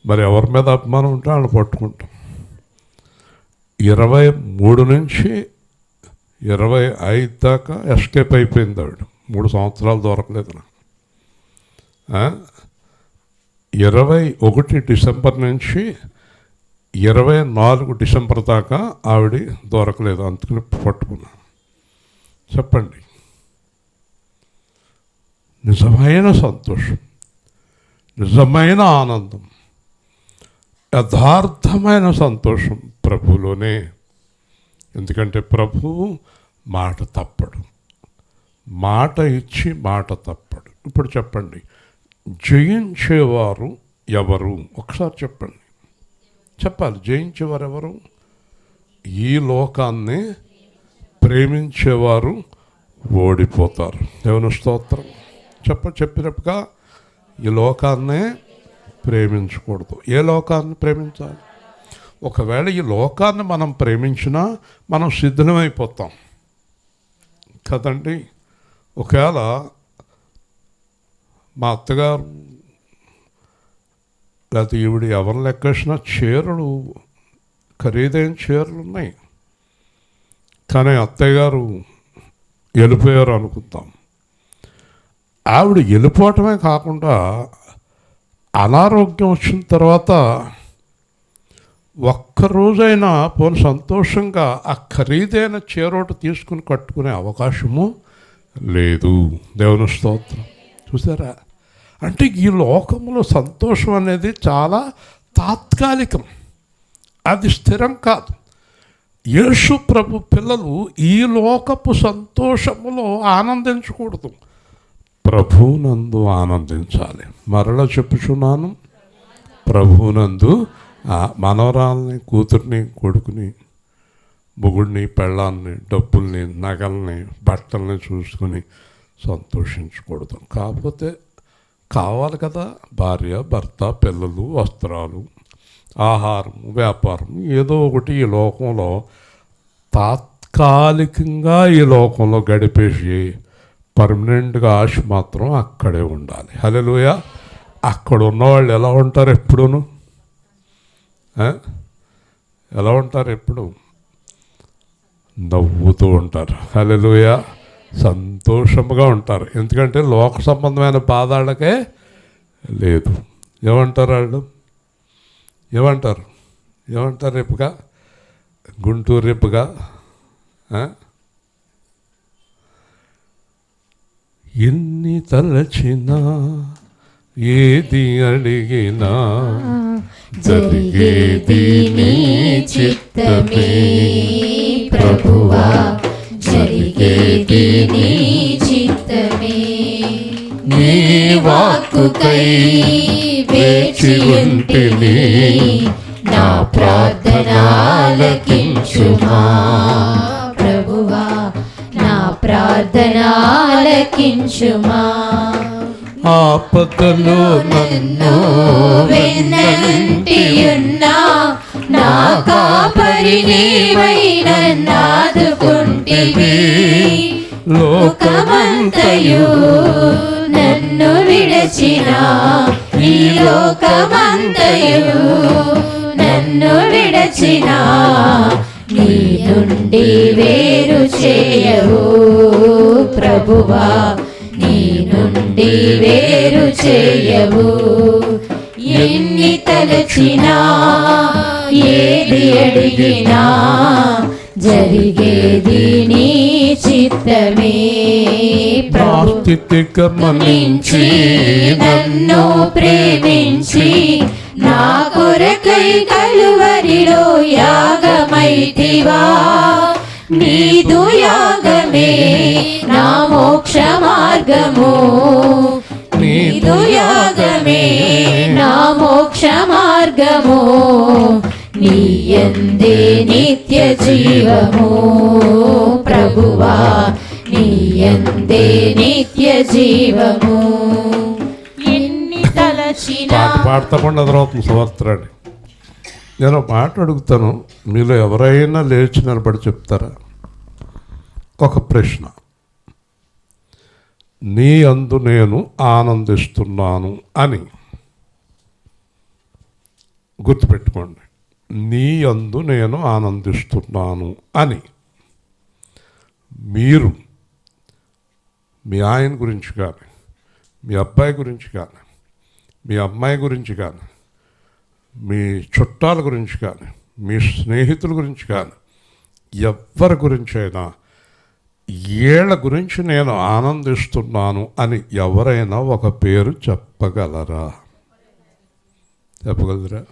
మరి ఎవరి మీద అభిమానం ఉంటే వాళ్ళు పట్టుకుంటాం. 23 నుంచి 25 దాకా ఎస్కేప్ అయిపోయింది ఆవిడ. 3 సంవత్సరాలు దొరకలేదు నాకు. 21 డిసెంబర్ నుంచి 24 డిసెంబర్ దాకా ఆవిడ దొరకలేదు. అందుకని పట్టుకున్నా. చెప్పండి. నిజమైన సంతోషం, నిజమైన ఆనందం, యథార్థమైన సంతోషం ప్రభువులోనే. ఎందుకంటే ప్రభువు మాట తప్పడు, మాట ఇచ్చి మాట తప్పడు. ఇప్పుడు చెప్పండి, జయించేవారు ఎవరు? ఒకసారి చెప్పాలి. జయించేవారు ఎవరు? ఈ లోకాన్ని ప్రేమించేవారు ఓడిపోతారు. దేవుని స్తోత్రం. చెప్పినప్పుగా ఈ లోకాన్నే ప్రేమించకూడదు. ఏ లోకాన్ని ప్రేమించాలి? ఒకవేళ ఈ లోకాన్ని మనం ప్రేమించినా మనం సిద్ధమైపోతాం కదండి. ఒకవేళ మా అత్తగారు లేకపోతే ఈవిడ ఎవరు లెక్కేసినా చీరలు, ఖరీదైన చీరలు ఉన్నాయి. కానీ అత్తయ్య గారు వెళ్ళిపోయారు అనుకుందాం. ఆవిడ వెళ్ళిపోవటమే కాకుండా అనారోగ్యం వచ్చిన తర్వాత ఒక్క ఒక్కరోజైనా పోనీ సంతోషంగా ఆ ఖరీదైన చీరోట తీసుకుని కట్టుకునే అవకాశము లేదు. దేవుని స్తోత్రం. చూసారా? అంటే ఈ లోకంలో సంతోషం అనేది చాలా తాత్కాలికం, అది స్థిరం కాదు. యేసు ప్రభు పిల్లలు ఈ లోకపు సంతోషములో ఆనందించకూడదు, ప్రభువునందు ఆనందించాలి. మరలా చెప్పుచున్నాను, ప్రభువునందు మనవరాల్ని, కూతుర్ని, కొడుకుని, మొగుడిని, పెళ్ళాన్ని, డబ్బుల్ని, నగల్ని, బట్టల్ని చూసుకుని సంతోషించకూడదు. కాకపోతే కావాలి కదా, భార్య, భర్త, పిల్లలు, వస్త్రాలు, ఆహారం, వ్యాపారం, ఏదో ఒకటి ఈ లోకంలో తాత్కాలికంగా ఈ లోకంలో గడిపేసి పర్మనెంట్గా ఆశ మాత్రం అక్కడే ఉండాలి. హల్లెలూయా. అక్కడ ఉన్నవాళ్ళు ఎలా ఉంటారు ఎప్పుడూను? ఎలా ఉంటారు? ఎప్పుడు నవ్వుతూ ఉంటారు. హల్లెలూయా. సంతోషంగా ఉంటారు. ఎందుకంటే లోక సంబంధమైన బాధలకే లేదు. ఏమంటారు వాళ్ళు? ఏమంటారు? రేపుగా, గుంటూరు రేపుగా, ఎన్ని తలచినా ఏది అడిగినా జరిగేది నీ చిత్తమే ప్రభువా, జరిగేది నీ చిత్తమే. నీ వాక్కుకై వేచి ఉంటిని, నా ప్రార్థన ఆలకించుమా ప్రభువా, నా ప్రార్థన ఆలకించుమా. ఆపదలో నన్ను వెన్నంటియున్నా, నా కాపరి నీవై నన్నాదుకుంటివి. లోకమంతయు నన్ను విడచిన, ఈ లోకమంతయు నన్ను విడచిన, నీ నుండి వేరు చేయవు ప్రభువా, నీ నుండి వేరు చేయవు. ఎన్ని తలచినా ఏది అడిగినా జరిగేది నీ చిత్తమే ప్రభు. గమనించి నన్ను ప్రేమించి, నా కొరకై కలువరిలో యాగమైతివా. నీదు యాగమే నా మోక్ష మార్గము, నీదు యాగమే నా మోక్ష మార్గము. నీయందే నిత్య జీవము ప్రభువా, నీయందే నిత్య జీవము. ఎన్ని తలచినా పాడతాకుండా తర్వాత సంవత్సరాన్ని నేను మాట అడుగుతాను, మీలో ఎవరైనా లేచి నిలబడి చెప్తారా? ఒక ప్రశ్న. నీ అందు నేను ఆనందిస్తున్నాను అని గుర్తుపెట్టుకోండి. నీ అందు నేను ఆనందిస్తున్నాను అని మీరు మీ ఆయన గురించి కానీ, మీ అబ్బాయి గురించి కానీ, మీ అమ్మాయి గురించి కానీ, మీ చుట్టాల గురించి కానీ, మీ స్నేహితుల గురించి కానీ, ఎవరి గురించి అయినా ఏళ్ళ గురించి నేను ఆనందిస్తున్నాను అని ఎవరైనా ఒక పేరు చెప్పగలరా? చెప్పగలరా?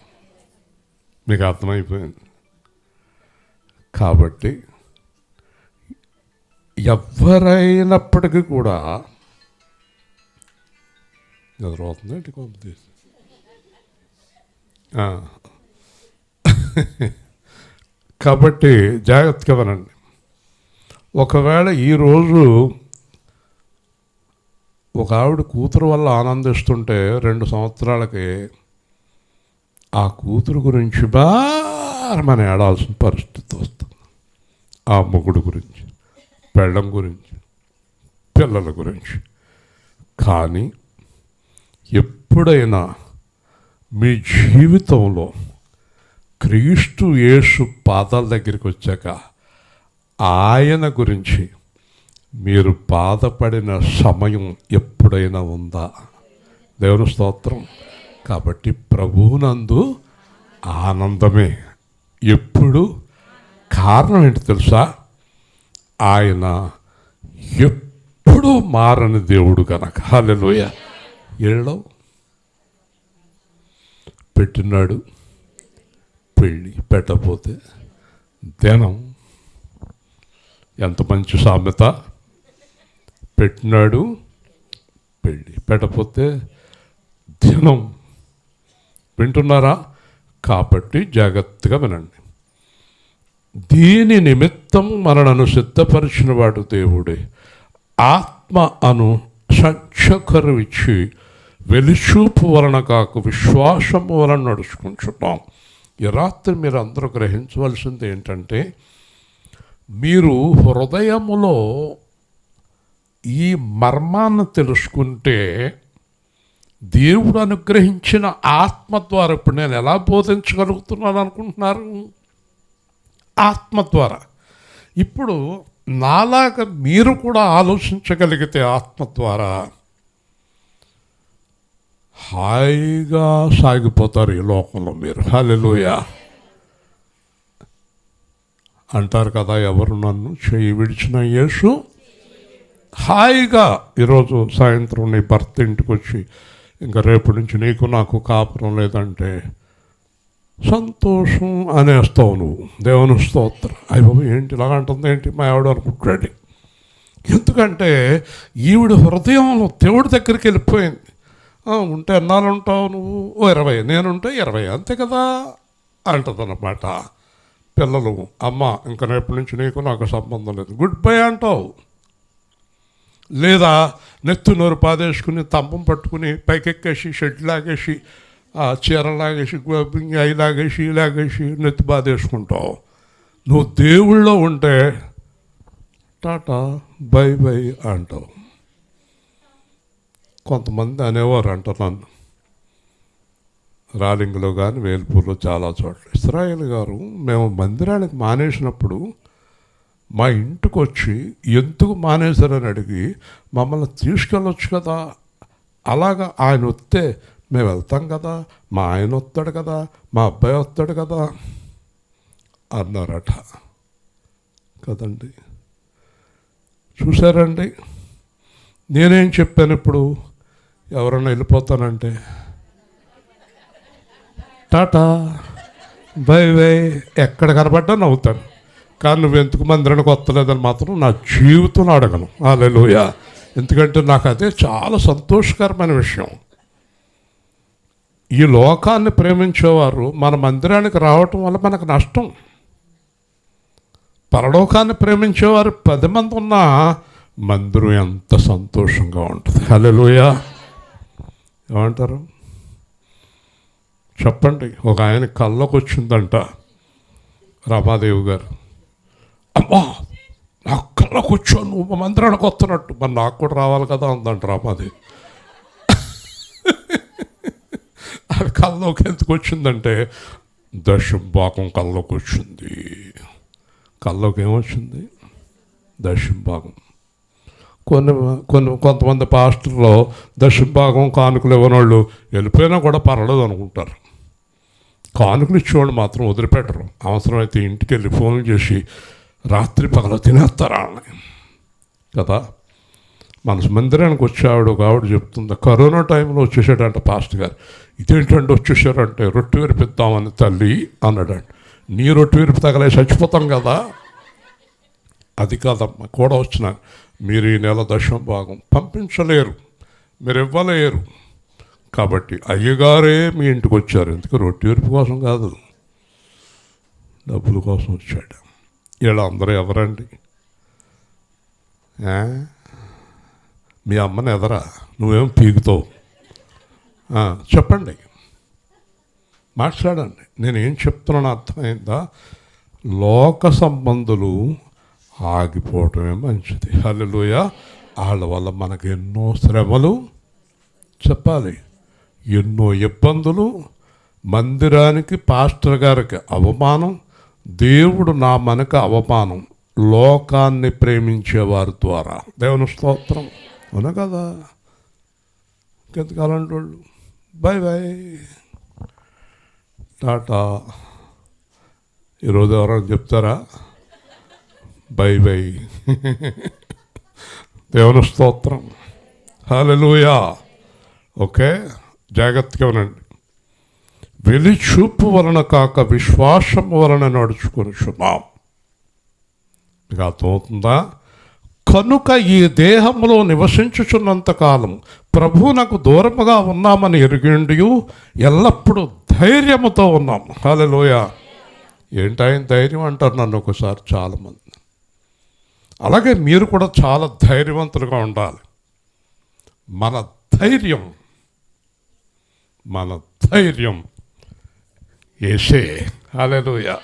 మీకు అర్థమైపోయింది. కాబట్టి ఎవరైనప్పటికీ కూడా ఎదురవుతుందండి కొంత. కాబట్టి జాగ్రత్తగా వినండి. ఒకవేళ ఈరోజు ఒక ఆవిడ కూతురు వల్ల ఆనందిస్తుంటే 2 సంవత్సరాలకి ఆ కూతురు గురించి భారమని ఏడాల్సిన పరిస్థితి వస్తుంది. ఆ మొగుడు గురించి, పెళ్ళం గురించి, పిల్లల గురించి. కానీ ఎప్పుడైనా మీ జీవితంలో క్రీస్తు యేసు పాదాల దగ్గరికి వచ్చాక ఆయన గురించి మీరు బాధపడిన సమయం ఎప్పుడైనా ఉందా? దేవుని స్తోత్రం. కాబట్టి ప్రభువునందు ఆనందమే ఎప్పుడు. కారణం ఏంటి తెలుసా? ఆయన ఎప్పుడూ మారని దేవుడు కనుక. హల్లెలూయా. ఏళ్ళో పెట్టినాడు, పెళ్ళి పెట్టకపోతే దినం. ఎంత మంచి సామెత! పెట్టినాడు పెళ్ళి, పెట్టకపోతే దినం. వింటున్నారా? కాబట్టి జాగ్రత్తగా వినండి. దీని నిమిత్తం మనలను సిద్ధపరిచిన వాడు దేవుడే. ఆత్మ అను సంచకరం ఇచ్చి వెలిచూపు వలన కాక విశ్వాసము వలన నడుచుకుంటున్నాం. ఈ రాత్రి మీరు అందరూ గ్రహించవలసింది ఏంటంటే, మీరు హృదయములో ఈ మర్మాన్ని తెలుసుకుంటే దేవుడు అనుగ్రహించిన ఆత్మ ద్వారా, ఇప్పుడు నేను ఎలా బోధించగలుగుతున్నాను అనుకుంటున్నారు? ఆత్మ ద్వారా. ఇప్పుడు నాలాగా మీరు కూడా ఆలోచించగలిగితే ఆత్మ ద్వారా హాయిగా సాగిపోతారు ఈ లోకంలో మీరు. హల్లెలూయా. అంటారు కదా, ఎవరు నన్ను చేయి విడిచిన యేసు హాయిగా. ఈరోజు సాయంత్రం నీ భర్త ఇంటికి వచ్చి, ఇంకా రేపు నుంచి నీకు నాకు కాపురం లేదంటే సంతోషం అనేస్తావు నువ్వు. దేవుని స్తోత్రం. అయ్యో ఏంటి ఇలాగ అంటుంది ఏంటి మా ఆవిడ అనుకుంటాడు. ఎందుకంటే ఈవిడ హృదయంలో దేవుడి దగ్గరికి వెళ్ళిపోయింది. ఉంటే ఎన్నాళ్ళు ఉంటావు నువ్వు? 20. నేనుంటే 20, అంతే కదా అంటుంది అన్నమాట. పిల్లలు, అమ్మ ఇంకా రేపటి నుంచి నీకు నాకు సంబంధం లేదు, గుడ్ బై అంటావు. లేదా నెత్తి నోరు పాదేసుకుని తంపం పట్టుకుని పైకెక్కేసి షెడ్ లాగేసి చీర లాగేసి అయి లాగేసి లాగేసి నెత్తి బాధేసుకుంటావు. నువ్వు దేవుళ్ళో ఉంటే టాటా బై బై అంటావు. కొంతమంది అనేవారు అంట నన్ను, రాలింగ్లో కానీ వేల్పూర్లో చాలా చోట్ల, ఇస్రాయేల్ గారు మేము మందిరానికి మానేసినప్పుడు మా ఇంటికి వచ్చి ఎందుకు మానేశారని అడిగి మమ్మల్ని తీసుకెళ్ళొచ్చు కదా, అలాగా ఆయన వస్తే మేము వెళ్తాం కదా, మా ఆయన వస్తాడు కదా, మా అబ్బాయి వస్తాడు కదా అన్నారట కదండి. చూసారండి, నేనేం చెప్పాను ఇప్పుడు? ఎవరన్నా వెళ్ళిపోతానంటే టాటా బై బై, ఎక్కడ కనబడ్డా నవ్వుతాను. కానీ నువ్వు ఎందుకు మందిరానికి వస్తలేదని మాత్రం నా జీవితంలో అడగను. హల్లెలూయా. ఎందుకంటే నాకు అదే చాలా సంతోషకరమైన విషయం. ఈ లోకాన్ని ప్రేమించేవారు మన మందిరానికి రావటం వల్ల మనకు నష్టం. పరలోకాన్ని ప్రేమించేవారు 10 మంది ఉన్నా మందిరం ఎంత సంతోషంగా ఉంటుంది. హల్లెలూయా. ఏమంటారు చెప్పండి? ఒక ఆయన కళ్ళకు వచ్చిందంట, రమాదేవి గారు. అమ్మా నాకు కళ్ళకు వచ్చాను, నువ్వు మందిరానికి వస్తున్నట్టు. మరి నాకు కూడా రావాలి కదా అందంట రమాదేవి. అది కళ్ళలోకి ఎందుకు వచ్చిందంటే దశంభాగం కళ్ళలోకి వచ్చింది. కళ్ళలోకి ఏమొచ్చింది? దశంభాగం. కొంతమంది పాస్టర్లో దశంభాగం కానుకలు ఇవ్వనోళ్ళు వెళ్ళిపోయినా కూడా పర్వాలేదు అనుకుంటారు. కానుకలు ఇచ్చేవాళ్ళు మాత్రం వదిలిపెట్టరు. అవసరమైతే ఇంటికి వెళ్ళి ఫోన్లు చేసి రాత్రి పగల తినేస్తారా కదా. మన మందిరానికి వచ్చేవాడు ఒక ఆవిడ చెప్తుంది, కరోనా టైంలో వచ్చేసాడంట పాస్టర్ గారు. ఇదేంటంటే వచ్చేసారంటే రొట్టె విరిపిద్దామని తల్లి అన్నాడంట. నీ రొట్టె విరిపి తగలే చచ్చిపోతాం కదా. అది కాదమ్మా, కూడా వచ్చినాను. మీరు ఈ నెల దశంభాగం పంపించలేరు, మీరు ఇవ్వలేరు, కాబట్టి అయ్యగారే మీ ఇంటికి వచ్చారు. ఎందుకు? రొట్టె విరుపు కోసం కాదు, డబ్బుల కోసం వచ్చాడు. ఇలా అందరూ ఎవరండి? మీ అమ్మని ఎదరా, నువ్వేం పీకుతావు? చెప్పండి, మాట్లాడండి. నేనేం చెప్తున్నాను అర్థమైందా? లోక సంబంధులు ఆగిపోవటమే మంచిది. హల్లెలూయా. వాళ్ళ వల్ల మనకు ఎన్నో శ్రమలు, చెప్పాలి, ఎన్నో ఇబ్బందులు, మందిరానికి పాస్టర్ గారికి అవమానం, దేవుడు నా మనకు అవమానం, లోకాన్ని ప్రేమించేవారి ద్వారా. దేవుని స్తోత్రం. అవునా కదా? ఇంకెందుకు అలాంటి వాళ్ళు? బై బై టాటా ఈరోజు ఎవరైనా చెప్తారా? By by. దేవుని స్తోత్రం. హల్లెలూయా. ఓకే, జాగ్రత్తగా ఉండండి. వెలిచూపు వలన కాక విశ్వాసము వలన నడుచుకొనుచున్నాం. మీకు అర్థమవుతుందా? కనుక ఈ దేహంలో నివసించుచున్నంత కాలం ప్రభువునకు దూరముగా ఉన్నామని ఎరిగిండి ఎల్లప్పుడూ ధైర్యముతో ఉన్నాం. హల్లెలూయా. ఏంటాయన ధైర్యం అంటారు నన్ను ఒకసారి చాలామంది. అలాగే మీరు కూడా చాలా ధైర్యవంతులుగా ఉండాలి. మన ధైర్యం యేసే. హల్లెలూయా.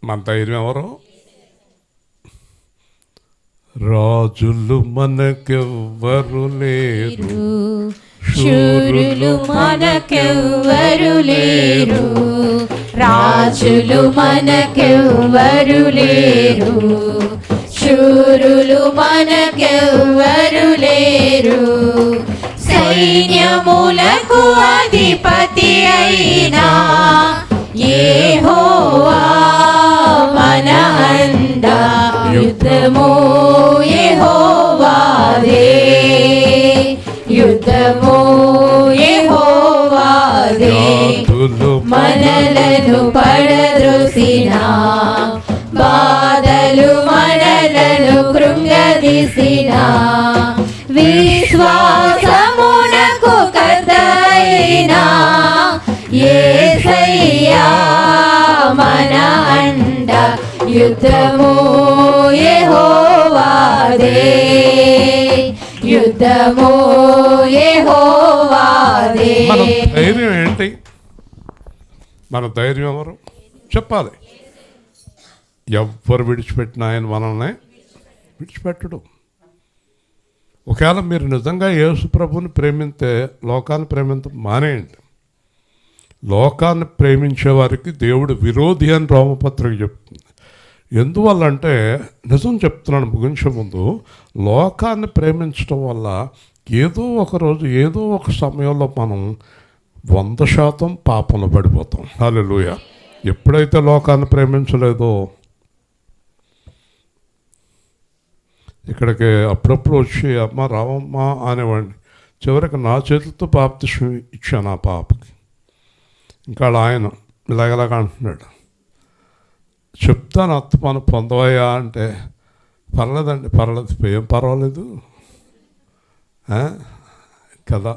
మన ధైర్యం ఎవరు? రాజులు మనకెవ్వరు లేరు, శూరులు మనకెవ్వరు లేరు, రాజులు మనకెవ్వరు లేరు, శూరులు మనకెవ్వరు లేరు. సైన్యములకు అధిపతి అయినా యెహోవా మన అండ, యుద్ధము యెహోవాదే, యుద్ధము యెహోవాదే. మనలను పడద్రోసిన బాధలు మనలను కృంగదీసిన విశ్వాసమునకు కర్తయైనా యేసయ్యా మన అండ, యుద్ధము యెహోవాదే, యుద్ధము యెహోవాదే. మన ధైర్యం ఏంటి? మన ధైర్యం ఎవరు చెప్పాలి? ఎవ్వరు విడిచిపెట్టిన ఆయన మనల్ని విడిచిపెట్టడు. ఒకవేళ మీరు నిజంగా యేసు ప్రభువుని ప్రేమిస్తే లోకాన్ని ప్రేమించ మానేయండి. లోకాన్ని ప్రేమించే వారికి దేవుడు విరోధి అని రోమపత్రిక చెప్తుంది. ఎందువల్ల అంటే, నిజం చెప్తున్నాను ముగించే ముందు, లోకాన్ని ప్రేమించడం వల్ల ఏదో ఒక రోజు ఏదో ఒక సమయంలో మనం 100% పాపంలో పడిపోతాం. హల్లెలూయా. ఎప్పుడైతే లోకాన్ని ప్రేమించలేదో, ఇక్కడికి అప్పుడప్పుడు వచ్చి అమ్మ రావమ్మ అనేవాడిని. చివరికి నా చేతులతో బాప్తిసం ఇచ్చాను ఆ పాపకి. ఇంకా ఆయన ఇలాగలాగా అంటున్నాడు, చెప్తాను అత్త మనం పొందవయ్యా అంటే, పర్లేదండి పర్లేదు, ఏం పర్వాలేదు కదా.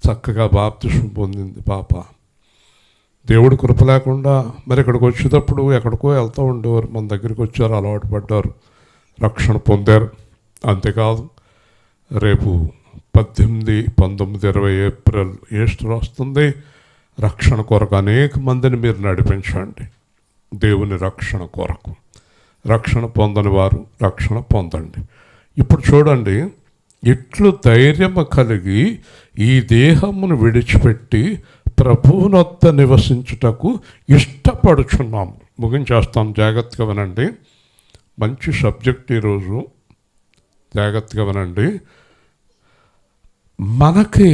చక్కగా బాప్తిసం పొందింది పాప. దేవుడు కృప లేకుండా మరి ఇక్కడికి వచ్చేటప్పుడు ఎక్కడికో వెళ్తూ ఉండేవారు, మన దగ్గరికి వచ్చారు, అలవాటు పడ్డారు, రక్షణ పొందారు. అంతేకాదు రేపు 18, 19, 20 ఏప్రిల్ ఈస్టర్ వస్తుంది. రక్షణ కొరకు అనేక మందిని మీరు నడిపించండి. దేవుని రక్షణ కొరకు. రక్షణ పొందని వారు రక్షణ పొందండి. ఇప్పుడు చూడండి, ఇట్లు ధైర్యము కలిగి ఈ దేహమును విడిచిపెట్టి ప్రభువునొద్ద నివసించుటకు ఇష్టపడుచున్నాము. ముగించేస్తాం, జాగ్రత్తగా వినండి. మంచి సబ్జెక్ట్ ఈరోజు, జాగ్రత్తగా వినండి. మనకి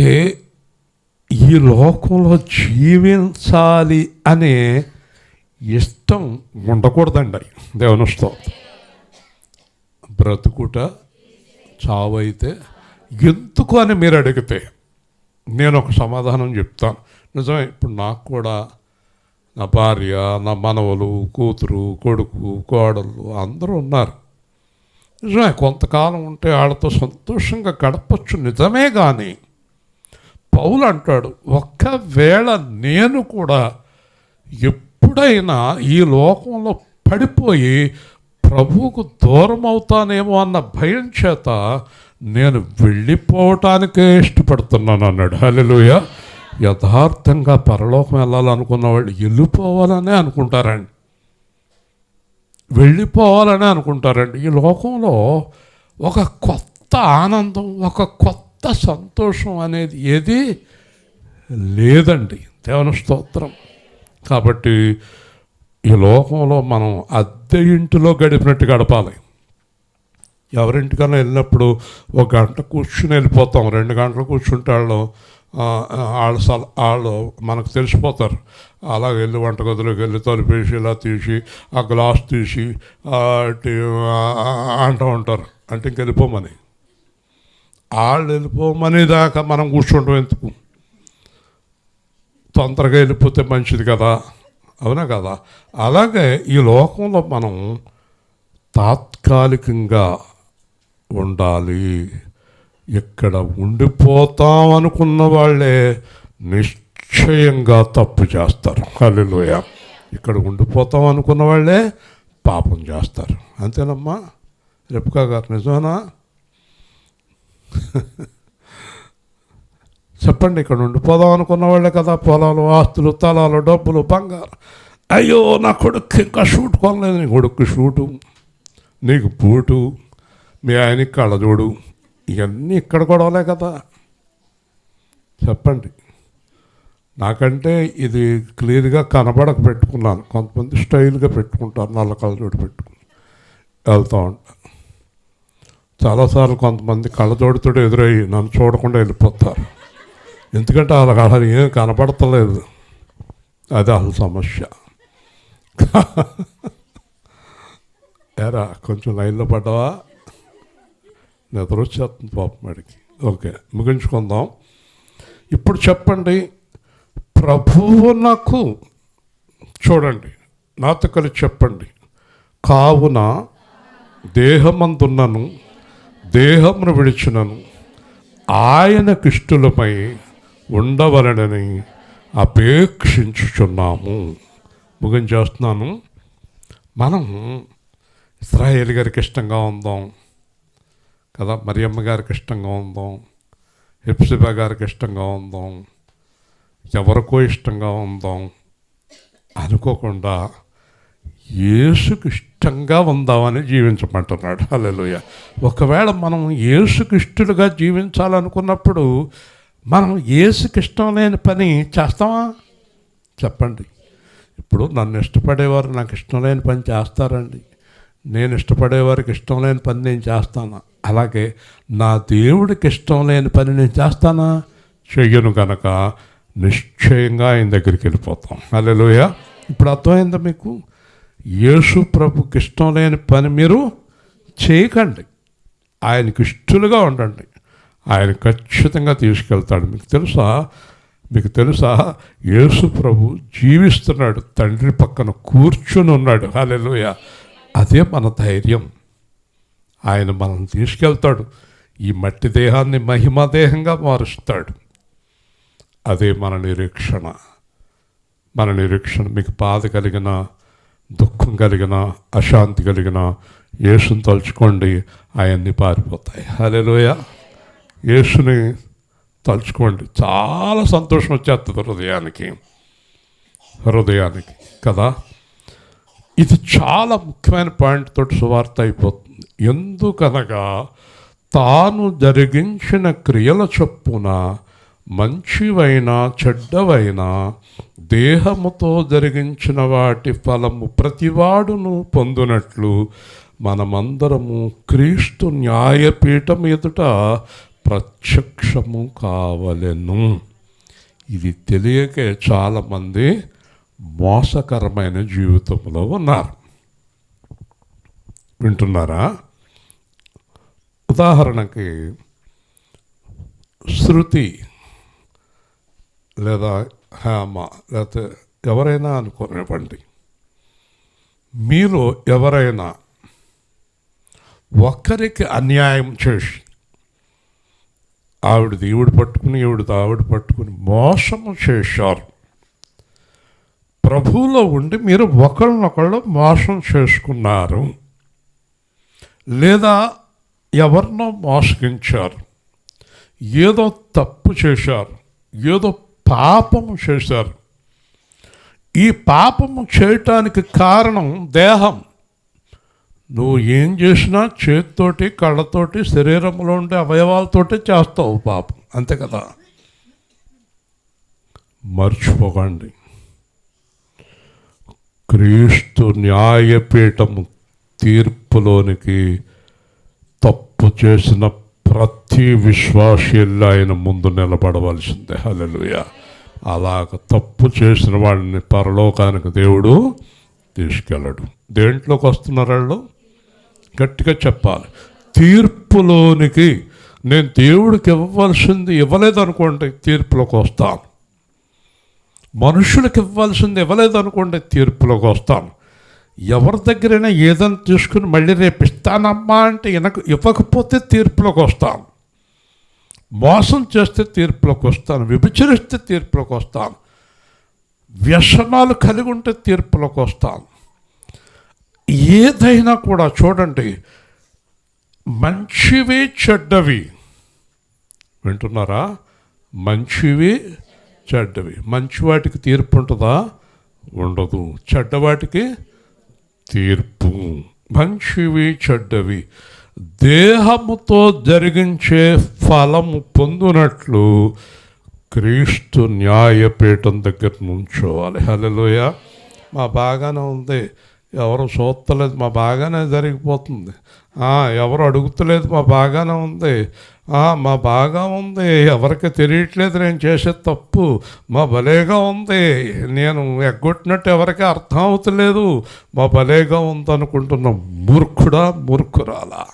ఈ లోకంలో జీవించాలి అనే ఇష్టం ఉండకూడదండి. దేవుని స్తోత్రం. బ్రతుకుట చావైతే ఎందుకు అని మీరు అడిగితే నేను ఒక సమాధానం చెప్తాను. నిజమే, ఇప్పుడు నాకు కూడా నా భార్య, నా మనవలు, కూతురు, కొడుకు, కోడళ్ళు అందరూ ఉన్నారు. నిజమే, కొంతకాలం ఉంటే వాళ్ళతో సంతోషంగా గడపచ్చు, నిజమే. కానీ పౌలు అంటాడు, ఒక్కవేళ నేను కూడా ఎప్పుడైనా ఈ లోకంలో పడిపోయి ప్రభువుకు దూరం అవుతానేమో అన్న భయం చేత నేను వెళ్ళిపోవటానికే ఇష్టపడుతున్నాను అన్నాడు. హల్లెలూయా. యథార్థంగా పరలోకం వెళ్ళాలనుకున్న వాళ్ళు వెళ్ళిపోవాలనే అనుకుంటారండి, వెళ్ళిపోవాలనే అనుకుంటారండి. ఈ లోకంలో ఒక కొత్త ఆనందం, ఒక కొత్త సంతోషం అనేది ఏది లేదండి. దేవుని స్తోత్రం. కాబట్టి ఈ లోకంలో మనం అద్దె ఇంటిలో గడిపినట్టు గడపాలి. ఎవరింటికన్నా వెళ్ళినప్పుడు 1 గంట కూర్చుని వెళ్ళిపోతాం, 2 గంటలు కూర్చుంటే వాళ్ళు వాళ్ళు మనకు తెలిసిపోతారు. అలాగ వెళ్ళి వంటగదిలోకి వెళ్ళి తలుపేసి ఇలా తీసి ఆ గ్లాస్ తీసి అంటూ ఉంటారు. అంటే ఇంక వెళ్ళిపోమని. వాళ్ళు వెళ్ళిపోమని దాకా మనం కూర్చుంటాం ఎందుకు? తొందరగా వెళ్ళిపోతే మంచిది కదా, అవునా కదా? అలాగే ఈ లోకంలో మనం తాత్కాలికంగా ఉండాలి. ఇక్కడ ఉండిపోతాం అనుకున్న వాళ్ళే నిశ్చయంగా తప్పు చేస్తారు. హల్లెలూయా. ఇక్కడ ఉండిపోతాం అనుకున్న వాళ్ళే పాపం చేస్తారు. అంతేనమ్మా రెప్కా గారు, నిజమేనా? చెప్పండి. ఇక్కడ ఉండిపోదాం అనుకున్న వాళ్ళే కదా పొలాలు, ఆస్తులు, తలాలు, డబ్బులు, బంగారం. అయ్యో నా కొడుకు ఇంకా షూట్ కొనలేదు. నీ కొడుకు షూటు, నీకు బూటు, మీ ఆయనకి కళ్ళజోడు, ఇవన్నీ ఇక్కడ గొడవలే కదా. చెప్పండి. నాకంటే ఇది క్లియర్గా కనబడక పెట్టుకున్నాను. కొంతమంది స్టైల్గా పెట్టుకుంటారు, నల్ల కళ్ళజోడు పెట్టుకుని వెళ్తూ ఉంటాను. చాలాసార్లు కొంతమంది కళ్ళజోడుతో ఎదురయ్యి నన్ను చూడకుండా వెళ్ళిపోతారు. ఎందుకంటే వాళ్ళకి ఏం కనపడతలేదు. అది అసలు సమస్య. ఏరా కొంచెం లైన్లో పడ్డావా? నిద్ర వచ్చేస్తుంది పాపం వాడికి. ఓకే, ముగించుకుందాం. ఇప్పుడు చెప్పండి, ప్రభువునకు చూడండి, నాతో కలిసి చెప్పండి. కావున దేహమందున్నను దేహమును విడిచినను ఆయనకిష్టులమై ఉండవలనని అపేక్షించుచున్నాము. ముగించేస్తున్నాను. మనం ఇశ్రాయేలు గారికి ఇష్టంగా ఉందాం కదా, మరియమ్మ గారికి ఇష్టంగా ఉందాం, హెప్సిబా గారికి ఇష్టంగా ఉందాం, ఎవరికో ఇష్టంగా ఉందాం అనుకోకుండా యేసుకు ఇష్టంగా ఉందామని జీవించమంటున్నాడు. హల్లెలూయా. ఒకవేళ మనం యేసుకు ఇష్టలుగా జీవించాలనుకున్నప్పుడు మనం యేసుకి ఇష్టం లేని పని చేస్తామా? చెప్పండి. ఇప్పుడు నన్ను ఇష్టపడేవారు నాకు ఇష్టం లేని పని చేస్తారండి. నేను ఇష్టపడేవారికి ఇష్టం లేని పని నేను చేస్తానా? అలాగే నా దేవుడికి ఇష్టం లేని పని నేను చేస్తానా? చెయ్యను కనుక నిశ్చయంగా ఆయన దగ్గరికి వెళ్ళిపోతాం. హల్లెలూయా. ఇప్పుడు అర్థమైందా మీకు? యేసు ప్రభుకి ఇష్టం లేని పని మీరు చేయకండి. ఆయనకి ఇష్టలుగా ఉండండి. ఆయన ఖచ్చితంగా తీసుకెళ్తాడు. మీకు తెలుసా యేసు ప్రభు జీవిస్తున్నాడు, తండ్రి పక్కన కూర్చుని ఉన్నాడు. హల్లెలూయా. అదే మన ధైర్యం. ఆయన మనల్ని తీసుకెళ్తాడు. ఈ మట్టి దేహాన్ని మహిమ దేహంగా మారుస్తాడు. అదే మన నిరీక్షణ. మీకు బాధ కలిగిన, దుఃఖం కలిగిన, అశాంతి కలిగిన యేసుని తలుచుకోండి, అవన్నీ పారిపోతాయి. హల్లెలూయా. యేసుని తలుచుకోండి, చాలా సంతోషం వచ్చేస్తుంది హృదయానికి కదా. ఇది చాలా ముఖ్యమైన పాయింట్ తోటి సువార్త అయిపోతుంది. ఎందుకనగా తాను జరిగించిన క్రియల చొప్పున మంచివైనా చెడ్డవైనా దేహముతో జరిగించిన వాటి ఫలము ప్రతివాడును పొందునట్లు మనమందరము క్రీస్తు న్యాయపీఠం ఎదుట ప్రత్యక్షము కావలెను. ఇది తెలియకే చాలామంది మోసకరమైన జీవితంలో ఉన్నారు. వింటున్నారా? ఉదాహరణకి శృతి లేదా హేమ లేకపోతే ఎవరైనా అనుకోనివ్వండి, మీరు ఎవరైనా ఒక్కరికి అన్యాయం చేసి ఆవిడది ఈవిడ పట్టుకుని ఈవిడది ఆవిడ పట్టుకుని మోసము చేశారు. ప్రభువులో ఉండి మీరు ఒకళ్ళనొకళ్ళు మోసం చేసుకున్నారు, లేదా ఎవరినో మోసగించారు, ఏదో తప్పు చేశారు, ఏదో పాపము చేశారు. ఈ పాపము చేయటానికి కారణం దేహం. నువ్వు ఏం చేసినా చేతితోటి, కళ్ళతోటి, శరీరంలో ఉండే అవయవాలతోటి చేస్తావు పాపం, అంతే కదా. మర్చిపోకండి, క్రీస్తు న్యాయపీఠము తీర్పులోనికి తప్పు చేసిన ప్రతి విశ్వాసి వెళ్ళి ఆయన ముందు నిలబడవలసిందే. హల్లెలూయా. అలాగ తప్పు చేసిన వాడిని పరలోకానికి దేవుడు తీసుకెళ్ళడు. దేంట్లోకి వస్తున్నారు వాళ్ళు? గట్టిగా చెప్పాలి. తీర్పులోనికి. నేను దేవుడికి ఇవ్వవలసింది ఇవ్వలేదనుకోండి, తీర్పులోకి వస్తాను. మనుషులకు ఇవ్వాల్సింది ఇవ్వలేదనుకోండి, తీర్పులోకి వస్తాను. ఎవరి దగ్గరైనా ఏదైనా తీసుకుని మళ్ళీ రేపు ఇస్తానమ్మా అంటే ఇవ్వకపోతే తీర్పులోకి వస్తాను. మోసం చేస్తే తీర్పులోకి వస్తాను. విభచరిస్తే తీర్పులోకి వస్తాను. వ్యసనాలు కలిగి ఉంటే తీర్పులోకి వస్తాను. ఏదైనా కూడా చూడండి, మంచివి చెడ్డవి. వింటున్నారా? మంచివి చెడ్డవి. మంచి వాటికి తీర్పు ఉంటుందా? ఉండదు. చెడ్డవాటికి తీర్పు. మంచివి చెడ్డవి దేహముతో జరిగించే ఫలము పొందునట్లు క్రీస్తు న్యాయపీఠం దగ్గర నుంచోవాలి. హల్లెలూయా. మా బాగానే ఉంది, ఎవరు చూస్తలేదు, మా బాగానే జరిగిపోతుంది. ఎవరు అడుగుతలేదు, మా బాగానే ఉంది. మా బాగా ఉంది, ఎవరికి తెలియట్లేదు నేను చేసే తప్పు. మా భలేగా ఉంది, నేను ఎగ్గొట్టినట్టు ఎవరికి అర్థం అవుతలేదు. మా భలేగా ఉందనుకుంటున్న మూర్ఖుడా, మూర్ఖురాలా.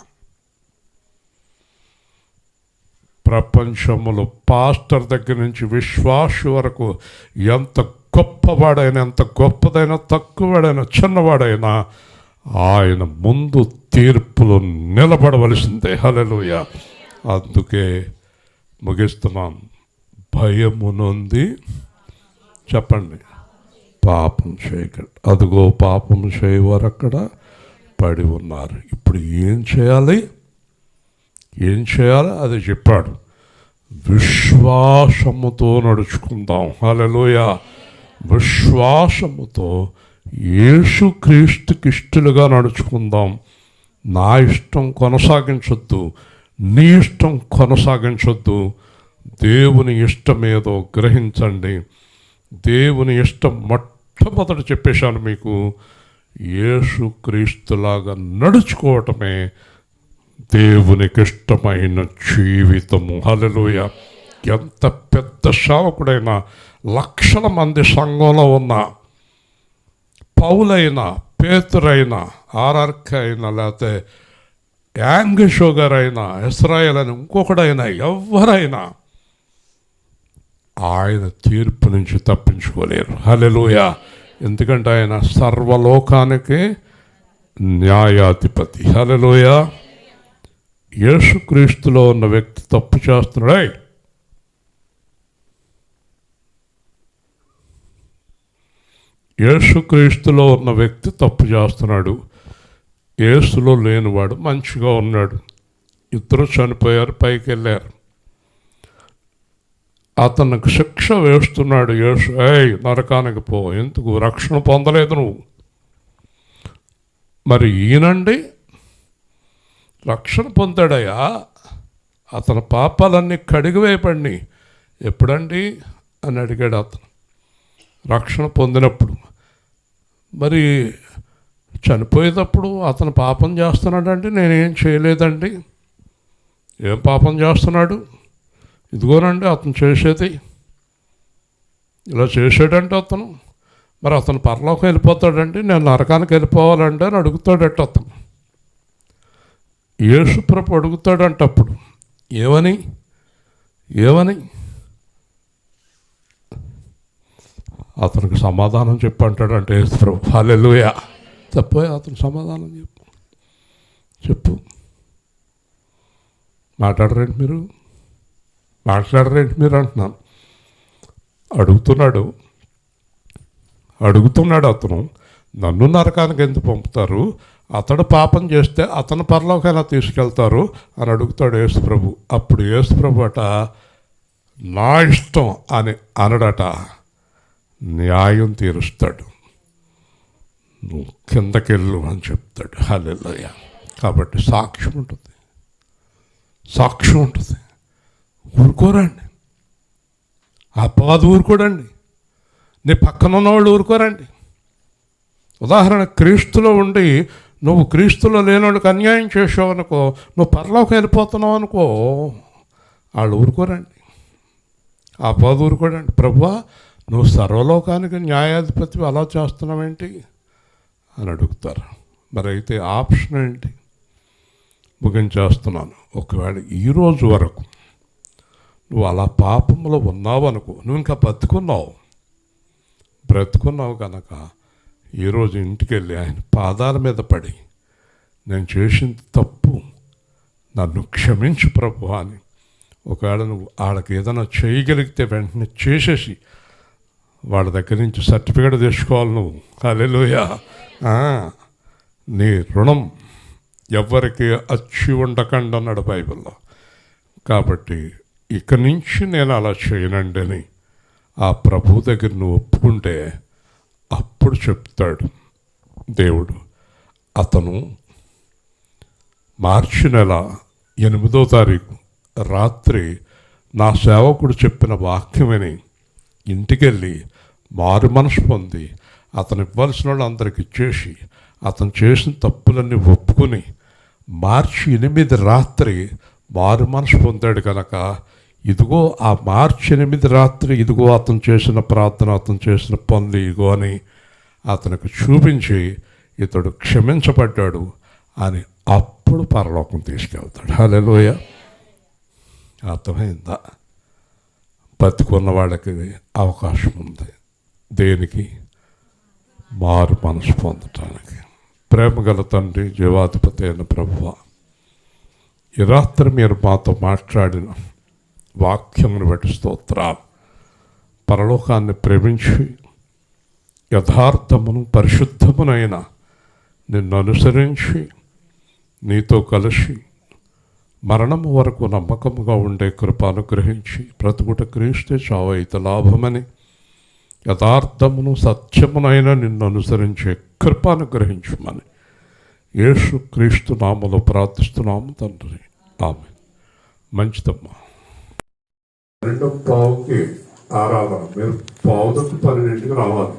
ప్రపంచములో పాస్టర్ దగ్గర నుంచి విశ్వాసి వరకు ఎంత గొప్పవాడైనా, ఎంత గొప్పదైనా, తక్కువవాడైనా, చిన్నవాడైనా ఆయన ముందు తీర్పులో నిలబడవలసిందే. హల్లెలూయా. అందుకే ముగిస్తున్నాను. భయము నొంది చెప్పండి, పాపం చేయకండి. అదిగో పాపం చేయవారు అక్కడ పడి ఉన్నారు. ఇప్పుడు ఏం చేయాలి? ఏం చేయాలి అది చెప్పాడు. విశ్వాసముతో నడుచుకుందాం. హల్లెలూయా. విశ్వాసముతో యేసుక్రీస్తుకి ఇష్టలుగా నడుచుకుందాం. నా ఇష్టం కొనసాగించొద్దు, నీ ఇష్టం కొనసాగించొద్దు. దేవుని ఇష్టమేదో గ్రహించండి. దేవుని ఇష్టం మొట్టమొదట చెప్పేశాను మీకు. యేసుక్రీస్తులాగా నడుచుకోవటమే దేవునికి ఇష్టమైన జీవితము. హల్లెలూయా. ఎంత పెద్ద సేవకుడైనా, లక్షల మంది సంఘంలో ఉన్న పౌలైనా, పేతురైనా, ఆర్ఆర్కే అయినా, లేకపోతే యాంగిషో గారైనా, ఇస్రాయేల్ అని ఇంకొకడైనా, ఎవరైనా ఆయన తీర్పు నుంచి తప్పించుకోలేరు. హల్లెలూయా. ఎందుకంటే ఆయన సర్వలోకానికి న్యాయాధిపతి. హల్లెలూయా. యేసుక్రీస్తులో ఉన్న వ్యక్తి తప్పు చేస్తున్నాడు. యేసుక్రీస్తులో ఉన్న వ్యక్తి తప్పు చేస్తున్నాడు. యేసులో లేనివాడు మంచిగా ఉన్నాడు. ఇద్దరు చనిపోయారు, పైకి వెళ్ళారు. అతనికి శిక్ష వేస్తున్నాడు యేసు. నరకానికి పో, ఎందుకు రక్షణ పొందలేదు నువ్వు. మరి ఈయనండి రక్షణ పొందాడయ్యా. అతని పాపాలన్నీ కడిగివేయబడి. ఎప్పుడండి అని అడిగాడు అతను. రక్షణ పొందినప్పుడు. మరి చనిపోయేటప్పుడు అతను పాపం చేస్తున్నాడండి. నేనేం చేయలేదండి. ఏం పాపం చేస్తున్నాడు? ఇదిగోనండి అతను చేసేది. ఇలా చేసాడంటే అతను. మరి అతను పరలోకం వెళ్ళిపోతాడండి, నేను నరకానికి వెళ్ళిపోవాలండి అని అడుగుతాడట అతను. యేసుప్రభు అడుగుతాడంట అప్పుడు. ఏమని? అతనికి సమాధానం చెప్పి అంటాడంటే యేసుప్రభు. హల్లెలూయా. చెప్పోయ్ అతను సమాధానం చెప్పు. మాట్లాడరేంటి మీరు అంటున్నాను. అడుగుతున్నాడు అతను. నన్ను నరకానికి ఎందుకు పంపుతారు? అతడు పాపం చేస్తే అతను పరలోకైనా తీసుకెళ్తారు అని అడుగుతాడు యేసుప్రభు. అప్పుడు యేసుప్రభు అట నా ఇష్టం అని అనడట. న్యాయం తీరుస్తాడు. నువ్వు కిందకెళ్ళు అని చెప్తాడు. హల్లెలూయా. కాబట్టి సాక్ష్యం ఉంటుంది. ఊరుకోరండి. అపవాది ఊరుకోడండి. నీ పక్కన ఉన్నవాళ్ళు ఊరుకోరండి. ఉదాహరణ, క్రీస్తులో ఉండి నువ్వు క్రీస్తులో లేనోడికి అన్యాయం చేసావు అనుకో, నువ్వు పరలోకి వెళ్ళిపోతున్నావు అనుకో, వాళ్ళు ఊరుకోరండి, ఆ పది ఊరుకోరండి. ప్రభువా, నువ్వు సర్వలోకానికి న్యాయాధిపతి అలా చేస్తున్నావేంటి అని అడుగుతారు. మరి అయితే ఆప్షన్ ఏంటి? ముగించేస్తున్నాను. ఒకవేళ ఈరోజు వరకు నువ్వు అలా పాపంలో ఉన్నావు అనుకో, నువ్వు ఇంకా బ్రతుకున్నావు కనుక ఈరోజు ఇంటికి వెళ్ళి ఆయన పాదాల మీద పడి, నేను చేసింది తప్పు, నన్ను క్షమించు ప్రభు అని ఒకవేళ నువ్వు వాళ్ళకి ఏదైనా చేయగలిగితే వెంటనే చేసేసి వాళ్ళ దగ్గర నుంచి సర్టిఫికేట్ తెచ్చుకోవాలి నువ్వు. హల్లెలూయా. నీ రుణం ఎవ్వరికి అచ్చి ఉండకండి అన్నాడు బైబిల్లో. కాబట్టి ఇక నుంచి నేను అలా చేయనండి అని ఆ ప్రభు దగ్గర నువ్వు ఒప్పుకుంటే అప్పుడు చెప్తాడు దేవుడు. అతను మార్చి నెల 8వ తారీఖు రాత్రి నా సేవకుడు చెప్పిన వాక్యమని ఇంటికెళ్ళి మారు మనసు పొంది అతను ఇవ్వాల్సిన వాళ్ళు అందరికి ఇచ్చేసి అతను చేసిన తప్పులన్నీ ఒప్పుకొని మార్చి 8 రాత్రి మారు మనసు పొందాడు కనుక ఇదిగో ఆ మార్చి 8 రాత్రి ఇదిగో అతను చేసిన ప్రార్థన, అతను చేసిన పనులు ఇదిగో అని అతనికి చూపించి ఇతడు క్షమించబడ్డాడు అని అప్పుడు పరలోకం తీసుకెళ్తాడు. హల్లెలూయా. అర్థమైందా? బతికున్న వాళ్ళకి అవకాశం ఉంది. దేనికి? మారు మనసు పొందటానికి. ప్రేమగల తండ్రి, జీవాధిపతి అయిన ప్రభువా, ఈ రాత్రి మీరు మాతో మాట్లాడిన వాక్యమును బట్టి స్తోత్రాలు. పరలోకాన్ని ప్రేమించి యథార్థమును పరిశుద్ధమునైన నిన్ను అనుసరించి నీతో కలిసి మరణము వరకు నమ్మకముగా ఉండే కృప అనుగ్రహించి బ్రతుకుట క్రీస్తే చావైతే లాభమని యథార్థమును సత్యమునైన నిన్ను అనుసరించే కృప అనుగ్రహించమని యేసు క్రీస్తు నామములో ప్రార్థిస్తున్నాము తండ్రి. ఆమె. మంచిదమ్మా. 2:15 ఆరాధన. మీరు 11:12 రావాలి.